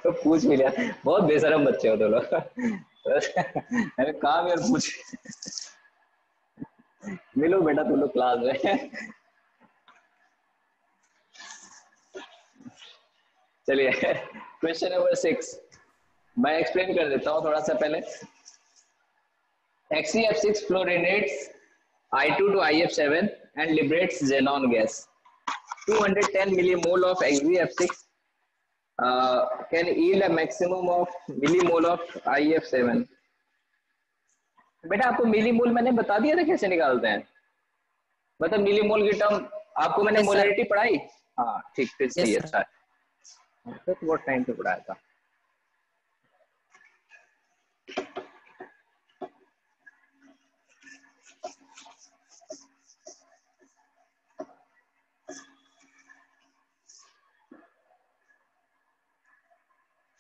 तो पूछ भी लिया, बहुत बेशरम बच्चे हो तो लोग। अरे काम यार पूछ मिलो बेटा तुम लोग क्लास में। चलिए क्वेश्चन नंबर 6 मैं एक्सप्लेन कर देता हूँ थोड़ा सा पहले। XeF6 fluorinates I2 to IF7 and liberates xenon gas. 210 millimole of XeF6 can yield a maximum of millimole of IF7. बेटा आपको मिलीमोल मैंने बता दिया था कैसे निकालते हैं, मतलब मिलीमोल की टर्म आपको मैंने मोलरिटी पढ़ाई। हाँ ठीक, फिर सही, अच्छा है, तो बहुत टाइम पे पढ़ाया था।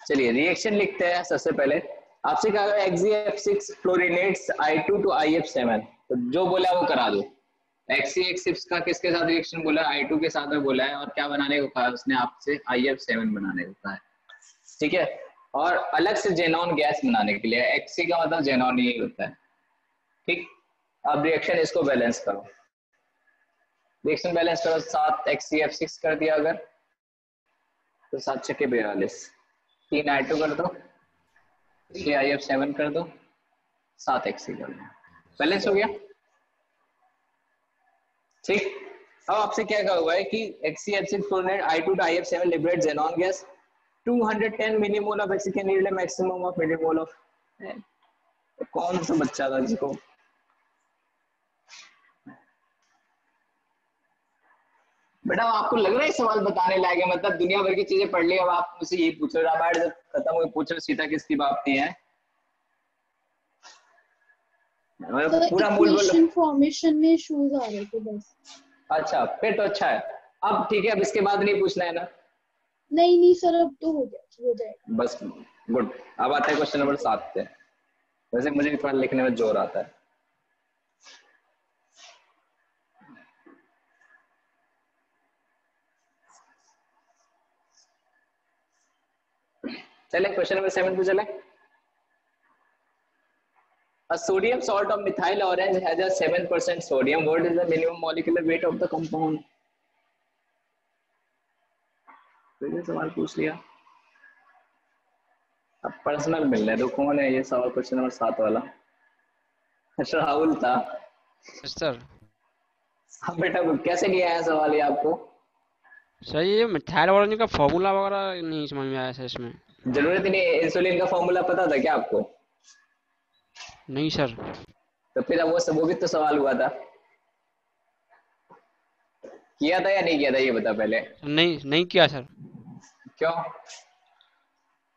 चलिए रिएक्शन लिखते हैं सबसे पहले। आपसे कहा गया XeF6 फ्लोरिनेट्स I2 to IF7, तो जो बोला वो करा दो। XeF6 का किसके साथ रिएक्शन बोला है? I2 के साथ में बोला है, और क्या बनाने को कहा उसने आपसे? IF7 बनाने को कहा है, ठीक है। और अलग से जेनॉन गैस बनाने के लिए, Xe का मतलब जेनॉन ही होता है, ठीक। अब रिएक्शन इसको बैलेंस करो, रिएक्शन बैलेंस करो, 7 XeF6 कर दिया अगर, तो 7 छक्के 42, 3 I2 कर दो, 6 IF7 कर दो, 7 Xe कर दो, बैलेंस हो गया, ठीक। अब आपसे क्या कहा हुआ है कि XeF6 फ्लोरिनेट I2 to IF7 liberate xenon gas 210 millimole of Xe can yield maximum of millimole of, कौन सा बच्चा था जिसको बेटा आपको लग रहा है सवाल बताने लायक है? मतलब दुनिया भर की चीजें पढ़ ली, अब आप मुझे यही पूछ रहे हो, रामायण जब खत्म हुई पूछ रहे हो सीता किसकी बाप थी है? पूरा मूल
फॉर्मेशन में इश्यूज आ रहे थे बस।
अच्छा फिर तो अच्छा है, अब ठीक है, अब इसके बाद नहीं पूछना है ना?
नहीं सर, अब तो हो जाएगा
बस, गुड। अब आता है क्वेश्चन नंबर 7 पे। वैसे मुझे भी थोड़ा लिखने में जोर आता है। चले क्वेश्चन नंबर 7 पे चले। A sodium salt of methyl orange has a 7% sodium. What is the minimum molecular weight of the compound? तो ये सवाल पूछ लिया, अब पर्सनल मिल रहा है। तो कौन है ये सवाल? क्वेश्चन नंबर 7 वाला राहुल था
सर।
हाँ बेटा, कैसे लिया है सवाल ये आपको?
सर ये मिथाइल ऑरेंज का फॉर्मूला वगैरह नहीं समझ में आया सर इसमें।
जरूरत नहीं, इंसुलिन का फॉर्मूला पता था क्या आपको?
नहीं सर।
तो फिर वो भी तो सवाल हुआ था, किया था या नहीं किया था ये बता पहले।
नहीं किया सर।
क्यों?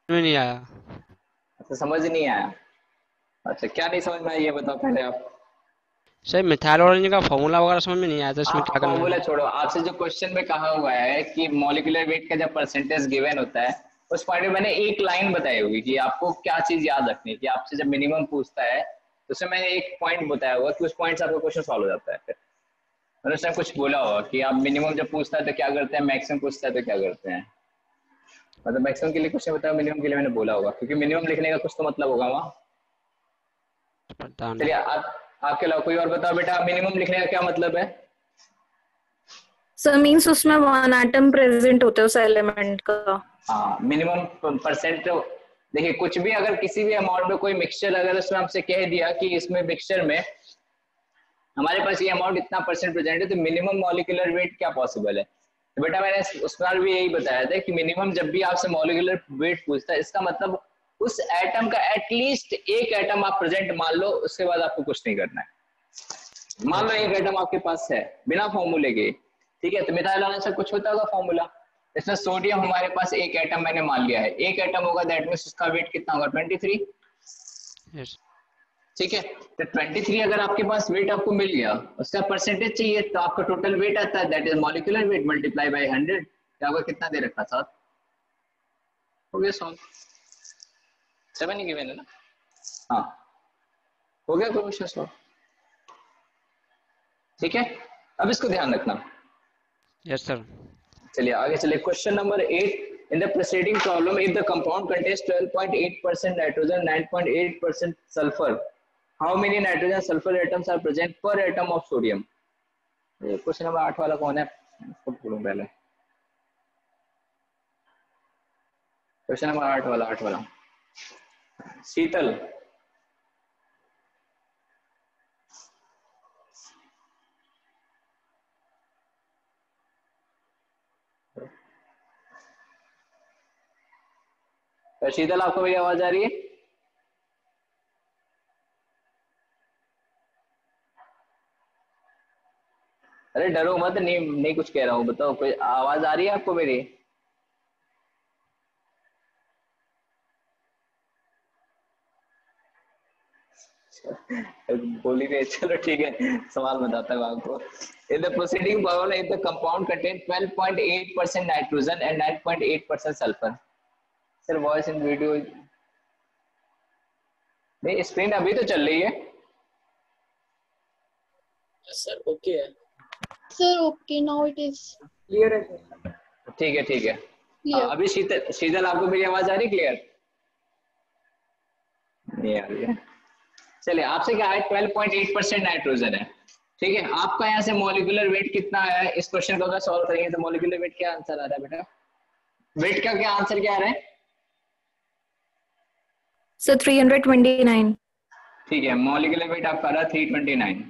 नहीं आया।
अच्छा समझ नहीं आया। अच्छा क्या नहीं समझ में आया ये बताओ पहले आप।
सर मिथाइल ऑरेंज का फॉर्मूला वगैरह समझ में नहीं आया था, इसमें क्या करना है?
फॉर्मूला छोड़ो, आपसे जो क्वेश्चन में कहा हुआ है कि मॉलिक्यूलर वेट का जब परसेंटेज गिवन होता है, उस पॉइंट में मैंने एक लाइन बताई होगी कि आपको क्या चीज याद रखनी है। कि आपसे जब मिनिमम पूछता है तो उसमें मैंने एक पॉइंट बताया होगा कि उस पॉइंट से आपका क्वेश्चन सॉल्व हो जाता है। फिर मैंने उसमें कुछ बोला होगा कि आप मिनिमम जब पूछता है तो क्या करते हैं, मैक्सिमम पूछता है तो क्या करते हैं। मतलब मैक्सिमम के लिए क्वेश्चन बताया, मिनिमम के लिए मैंने बोला होगा, क्योंकि मिनिमम लिखने का कुछ तो मतलब होगा वहाँ। चलिए आपके अलावा कोई और बताओ बेटा, मिनिमम लिखने का क्या मतलब है?
सर मींस उसमें 1 एटम प्रेजेंट होता है उस एलिमेंट का।
हाँ, मिनिमम परसेंट। तो देखिए कुछ भी अगर किसी भी अमाउंट में कोई मिक्सचर अगर उसमें हमसे कह दिया कि इसमें मिक्सचर में हमारे पास ये अमाउंट इतना परसेंट प्रेजेंट है, तो मिनिमम मॉलिक्यूलर वेट क्या पॉसिबल है? तो बेटा मैंने उस बार भी यही बताया था कि मिनिमम जब भी आपसे मॉलिक्यूलर वेट पूछता है, इसका मतलब उस एटम का एटलीस्ट एक एटम आप प्रेजेंट मान लो, उसके बाद आपको कुछ नहीं करना है। मान लो एक एटम आपके पास है बिना फॉर्मूले के, ठीक है, तो मिथाइल ऑरेंज से कुछ होता होगा फॉर्मूला। इसमें सोडियम हमारे पास एक एटम मैंने मान लिया है, एक एटम होगा, दैट मींस उसका वेट कितना होगा? 23।
yes.
ठीक है, तो 23 अगर आपके पास वेट आपको मिल गया, उसका परसेंटेज चाहिए, तो आपका टोटल वेट आता है, that is molecular weight multiply by 100। आपका कितना दे रखा? 7 हो गया सॉल्व। 7 ही गिवन है ना? हाँ हो गया क्वेश्चन सॉल्व। ठीक है, अब इसको ध्यान रखना।
Yes sir.
चलिए आगे चलिए, question number 8। In the preceding problem, if the compound contains 12.8% nitrogen, 9.8% sulfur, how many nitrogen sulfur atoms are present per atom of sodium? ये क्वेश्चन नंबर 8 वाला कौन है? इसको बोलूं पहले। क्वेश्चन नंबर 8 वाला शीतल। शीतल आपको मेरी आवाज आ रही है? अरे डरो मत, नहीं कुछ कह रहा हूँ, बताओ कोई आवाज आ रही है आपको मेरी? बोली नहीं, चलो ठीक है, सवाल बताता हूँ आपको। In the preceding problem, if the compound contains 12.8% nitrogen and 9.8% sulfur, sir voice in video नहीं स्क्रीन अभी तो चल रही है
सर ओके है
sir okay now it is
clear है सर।
ठीक है ठीक है
क्लियर।
अभी शीतल आपको मेरी आवाज आ रही क्लियर? नहीं आ रही है। चलिए आपसे क्या है 12.8% नाइट्रोजन है। ठीक है आपका यहाँ से मॉलिक्यूलर वेट कितना आया है इस क्वेश्चन को अगर सॉल्व करेंगे तो मॉलिक्यूलर वेट क्या आंसर आ रहा है बेटा? वेट का क्या आंसर क्या आ रहा है?
सर 329।
ठीक है मॉलिक्यूलर वेट आपका आ रहा है 329।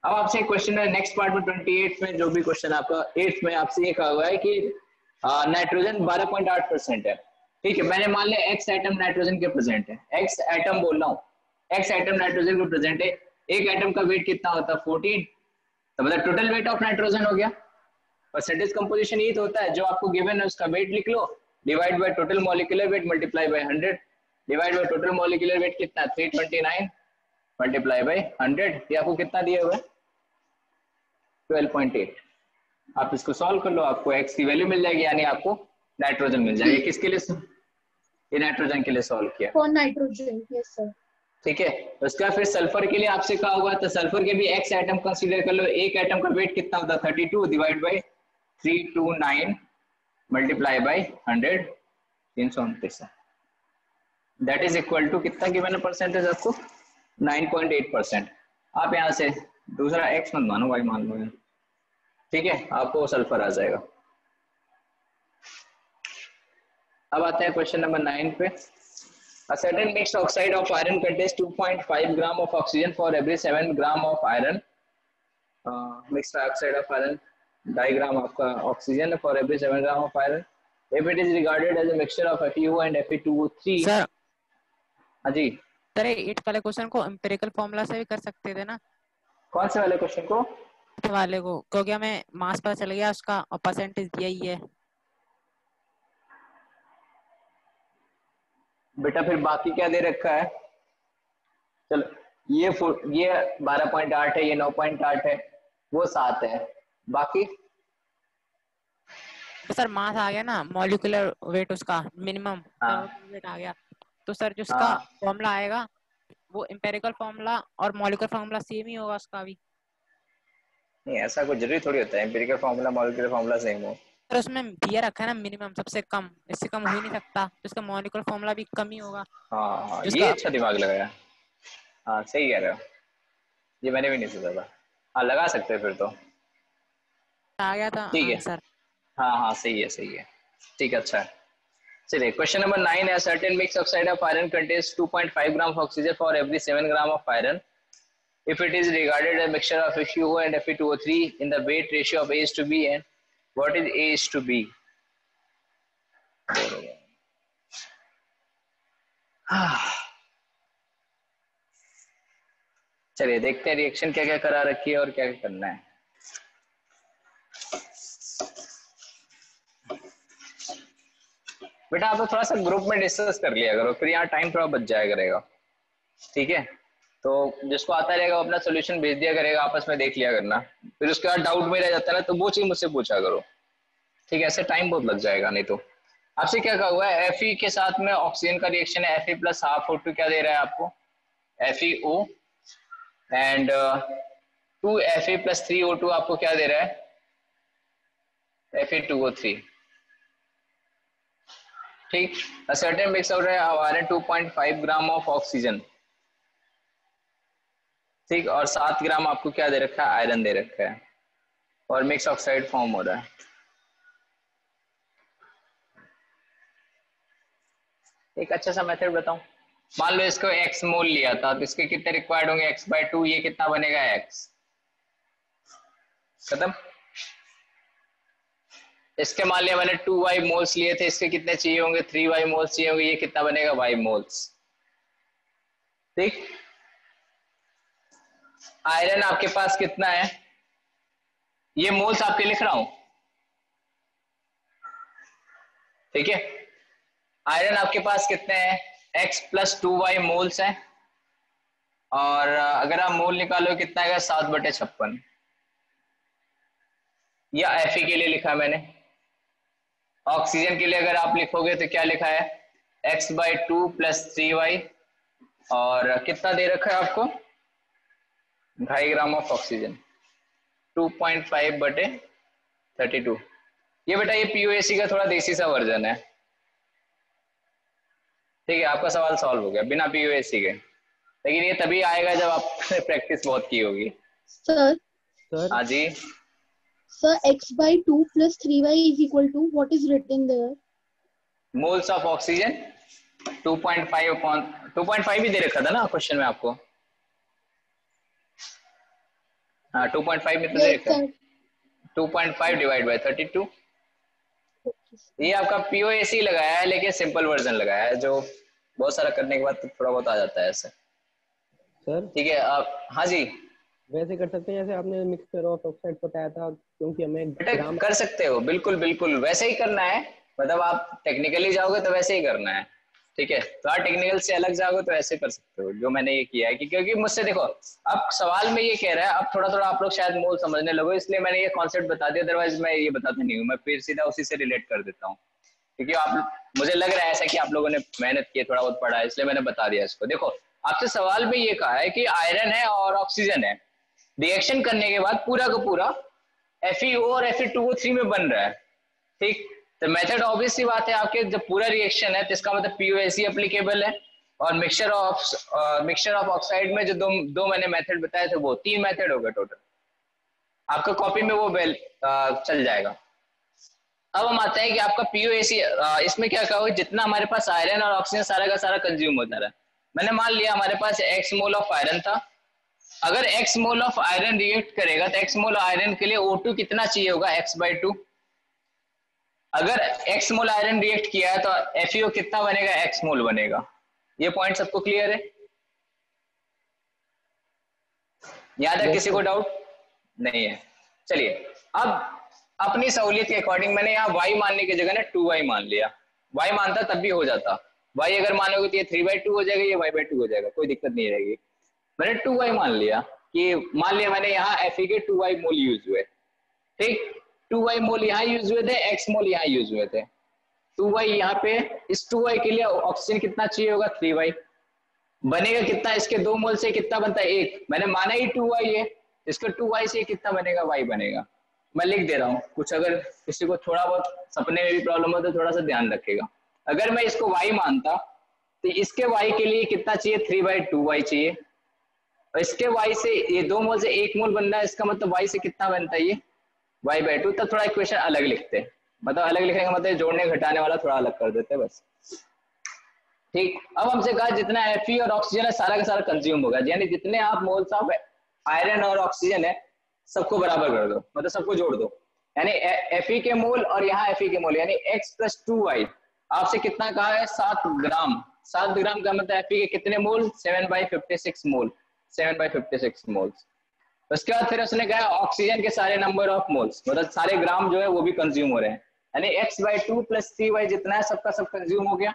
अब आपसे क्वेश्चन है नेक्स्ट पार्ट में 28 में जो भी क्वेश्चन आपका 8th में आपसे ये कहा हुआ है कि नाइट्रोजन 12.8% है। ठीक है मैंने मान लिया x एटम नाइट्रोजन के प्रेजेंट है, x एटम बोल रहा हूँ, x एटम नाइट्रोजन के प्रेजेंट है, एक एटम का वेट कितना होता है 14, तो मतलब टोटल वेट ऑफ नाइट्रोजन हो गया। परसेंटेज कंपोजिशन ये तो होता है जो आपको गिवन है उसका वेट लिख लो divide by total molecular weight multiply by 100 divide by total molecular weight कितना 329 मल्टीप्लाई बाय 100 ये आपको कितना दिया हुआ है 12.8। आप इसको सॉल्व कर लो आपको x की वैल्यू मिल जाएगी यानी आपको नाइट्रोजन मिल जाएगी। किसके लिए? ये नाइट्रोजन के लिए सॉल्व किया
फॉर नाइट्रोजन यस सर।
ठीक है उसका फिर सल्फर के लिए आपसे कहा हुआ तो सल्फर के भी x एटम कंसीडर कर लो, एक एटम का वेट कितना होता है 32 divide by 329 multiply by 100 329 that is equal to कितना गिवन है परसेंटेज आपको 9.8%। आप यहाँ से दूसरा x मत मानो y मान लो ठीक है आपको सल्फर आ जाएगा। अब आते हैं क्वेश्चन नंबर 9 पे। A certain mixed oxide of iron contains 2.5 gram of oxygen for every 7 gram of iron. Mixed oxide of iron diagram आपका oxygen for every 7 gram of iron. If it is regarded as a mixture of FeO and Fe2O3.
Sir
हाँ जी
सर इट वाले क्वेश्चन को एम्पिरिकल फॉर्मूला से भी कर सकते थे ना?
कौन से वाले क्वेश्चन को?
वाले को क्योंकि हमें मास पता चल गया उसका और परसेंटेज दिया ही है।
बेटा फिर बाकी क्या दे रखा है? चलो ये 12.8 है, ये 9.8 है, वो 7 है, बाकी
तो सर मास आ गया ना, मॉलिक्यूलर वेट उसका मिनिमम वेट आ गया, तो सर जो उसका फॉर्मूला आएगा वो एम्पिरिकल फॉर्मूला और मॉलिक्यूलर फॉर्मूला सेम ही होगा उसका भी।
नहीं ऐसा कुछ जरूरी थोड़ी होता है empirical formula molecular formula same हो।
सर उसमें दिया रखा है ना मिनिमम सबसे कम, इससे कम हो ही नहीं सकता, तो इसका मॉलिक्यूलर फॉर्मूला भी कम ही होगा।
हाँ ये अच्छा दिमाग लगाया। हाँ सही कह रहे हो, ये मैंने भी नहीं सोचा था। हाँ लगा सकते हैं फिर तो
आ गया था
ठीक है
सर।
हाँ हाँ सही है ठीक है अच्छा है। चलिए क्वेश्चन नंबर 9 है certain mix oxide of iron contains 2.5 gram of oxygen for every 7 gram of iron if it is regarded as a mixture of FeO and Fe2O3 in the weight ratio of A is to B, and what is A is to B? चलिए देखते हैं रिएक्शन क्या क्या करा रखी है और क्या क्या करना है। बेटा आप थोड़ा सा ग्रुप में डिस्कस कर लिया करो, फिर यहाँ टाइम थोड़ा बच जाया करेगा। ठीक है तो जिसको आता रहेगा वो अपना सोल्यूशन भेज दिया करेगा, आपस में देख लिया करना, फिर उसके बाद डाउट में रह जाता है ना तो वो चीज मुझसे पूछा करो। ठीक है ऐसे टाइम बहुत लग जाएगा नहीं तो। आपसे क्या कहा हुआ है Fe के साथ में ऑक्सीजन का रिएक्शन है Fe प्लस हाफ O2 क्या दे रहा है आपको FeO and 2 Fe plus 3 O2 आपको क्या दे रहा है Fe2O3। ठीक सर्टेन मिक्स हो रहा है आयरन 2.5 ग्राम ऑफ ऑक्सीजन, ठीक और 7 ग्राम आपको क्या दे रखा है आयरन दे रखा है और मिक्स ऑक्साइड फॉर्म हो रहा है। एक अच्छा सा मेथड बताऊं, मान लो इसको x मोल लिया था तो इसके कितने रिक्वायर्ड होंगे x/2, ये कितना बनेगा x खत्म। इसके मान लिया मैंने 2y मोल्स लिए थे, इसके कितने चाहिए होंगे 3y मोल्स चाहिए होंगे, ये कितना बनेगा y मोल्स। ठीक आयरन आपके पास कितना है, ये मोल्स आपके लिख रहा हूं ठीक है। आयरन आपके पास कितने हैं x प्लस 2y मोल्स है और अगर आप मोल निकालो कितना आएगा 7/56। या Fe के लिए लिखा मैंने, ऑक्सीजन के लिए अगर आप लिखोगे तो क्या लिखा है x/2 प्लस 3y और कितना दे रखा है आपको 2.5 ग्राम ऑफ ऑक्सीजन 2.5/32। ये बेटा ये पीओएसी का थोड़ा देसी सा वर्जन है। ठीक है, आपका सवाल सॉल्व हो गया बिना पीओएसी के, लेकिन ये तभी आएगा जब आपने प्रैक्टिस बहुत की होगी।
सर
हाँ जी
sir, x/2 + 3y = what is written there?
Moles of oxygen 2.5 ही दे रखा था ना क्वेश्चन में आपको। हाँ 2.5 में तो दे रखा है 2.5 / 32। ये आपका पीओएसी लगाया है, लेकिन सिंपल वर्जन लगाया है, जो बहुत सारा करने के बाद तो थोड़ा बहुत आ जाता है ऐसे।
सर
ठीक है आप, हाँ जी
वैसे कर सकते हैं जैसे आपने मिक्सचर ऑफ ऑक्साइड बताया था, क्योंकि हमें
बेटा कर सकते हो, बिल्कुल बिल्कुल वैसे ही करना है। मतलब आप टेक्निकली जाओगे तो वैसे ही करना है। ठीक है, तो आप टेक्निकल से अलग जाओगे तो ऐसे कर सकते हो जो मैंने ये किया है, क्योंकि मुझसे देखो अब सवाल में ये कह रहा है, अब थोड़ा थोड़ा आप लोग शायद मोल समझने लगो, इसलिए मैंने ये कॉन्सेप्ट बता दिया, अदरवाइज मैं ये बताता नहीं हूँ, मैं फिर सीधा उसी से रिलेट कर देता हूँ, क्योंकि आप मुझे लग रहा है ऐसा कि आप लोगों ने मेहनत की, थोड़ा बहुत पढ़ा है, इसलिए मैंने बता दिया इसको। देखो आपसे सवाल में ये कहा है कि आयरन है और ऑक्सीजन है, रिएक्शन करने के बाद पूरा का पूरा FeO और Fe2O3 में बन रहा है। ठीक, तो मेथड ऑब्वियस सी बात है आपके, जब पूरा रिएक्शन है तो इसका मतलब पीओएसी एप्लीकेबल है, और मिक्सचर ऑफ ऑक्साइड में जो दो मैंने मेथड बताए थे वो 3 मेथड हो गए टोटल, आपका कॉपी में वो चल जाएगा। अब हम आते हैं कि आपका पीओएसी इसमें क्या कहा, जितना हमारे पास आयरन और ऑक्सीजन सारा का सारा कंज्यूम होता रहा। मैंने मान लिया हमारे पास x मोल ऑफ आयरन था, अगर x mole of iron react करेगा तो x मोल आयरन के लिए O2 कितना चाहिए होगा x/2। अगर x मोल आयरन रिएक्ट किया है तो FeO कितना बनेगा, x मोल बनेगा। ये पॉइंट सबको क्लियर है? यहां तक किसी को डाउट नहीं है? चलिए अब अपनी सहूलियत के अकॉर्डिंग मैंने यहाँ y मानने की जगह ना 2y मान लिया। y मानता तब भी हो जाता, y अगर मानोगे तो ये 3/2 हो जाएगा, ये y/2 हो जाएगा, कोई दिक्कत नहीं रहेगी। मैंने 2y मान लिया कि मैंने यहाँ Fe के 2y मोल यूज हुए। ठीक, 2y मोल यहाँ यूज हुए थे, x मोल यहाँ यूज हुए थे। 2y यहाँ पे, इस 2y के लिए ऑक्सीजन कितना चाहिए होगा 3y, बनेगा कितना, इसके 2 मोल से कितना बनता है 1, मैंने माना ही 2y है, इसके 2y से कितना बनेगा, y बनेगा। मैं लिख दे रहा हूँ, कुछ अगर किसी को थोड़ा बहुत सपने में भी प्रॉब्लम हो तो थोड़ा सा ध्यान रखेगा। अगर मैं इसको y मानता तो इसके y के लिए कितना चाहिए 3/2y चाहिए, और इसके y से ये 2 मोल से 1 मोल बन रहा है, इसका मतलब y से कितना बनता है ये y/2। तब थोड़ा इक्वेशन अलग लिखते हैं, मतलब अलग लिखने का मतलब जोड़ने घटाने वाला थोड़ा अलग कर देते हैं बस। ठीक, अब हमसे कहा जितना Fe और ऑक्सीजन है सारा का सारा कंज्यूम होगा, यानी जितने आप मोल्स ऑफ आयरन और ऑक्सीजन है सबको बराबर कर दो, मतलब सबको जोड़ दो, यानी Fe के मोल और यहाँ Fe के मोल, यानी x + 2y आपसे कितना कहा है 7 ग्राम। 7 ग्राम का मतलब Fe के कितने मोल 7/56 मोल, 7/56 मोल्स। उसके बाद फिर उसने कहा ऑक्सीजन के सारे नंबर ऑफ मोल्स, मतलब सारे ग्राम जो है वो भी कंज्यूम हो रहे हैं, यानी x/2 + 3y जितना है सबका सब कंज्यूम हो गया।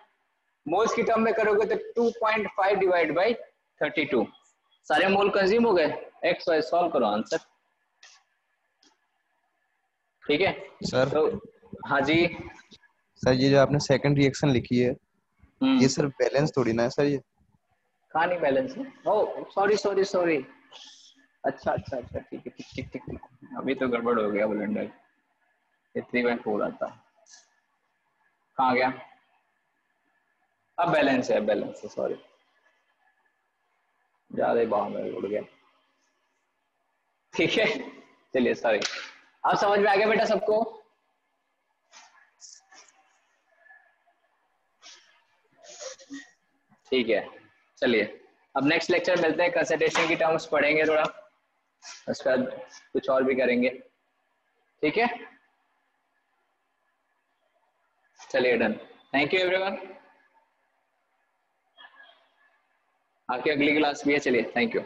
मोल्स की टर्म में करोगे तो 2.5 / 32 सारे मोल कंज्यूम हो गए। x y सॉल्व करो आंसर। ठीक है
सर।
तो हाँ जी
सर, ये जो आपने सेकंड रिएक्शन लिखी है ये सर बैलेंस थोड़ी ना है सर, ये
कहाँ नहीं बैलेंस है? ओह सॉरी अच्छा ठीक है, अभी तो गड़बड़ हो गया ब्लेंडर, ये 3/4 आता, कहाँ गया? अब बैलेंस है सॉरी, ज्यादा ही बाहर उड़ गया। ठीक है चलिए सॉरी, आप समझ में आ गया बेटा सबको? ठीक है चलिए अब नेक्स्ट लेक्चर मिलते हैं, कंसंट्रेशन की टर्म्स पढ़ेंगे थोड़ा, उसके बाद कुछ और भी करेंगे। ठीक है चलिए डन, थैंक यू एवरीवन। आपकी अगली क्लास भी है, चलिए थैंक यू।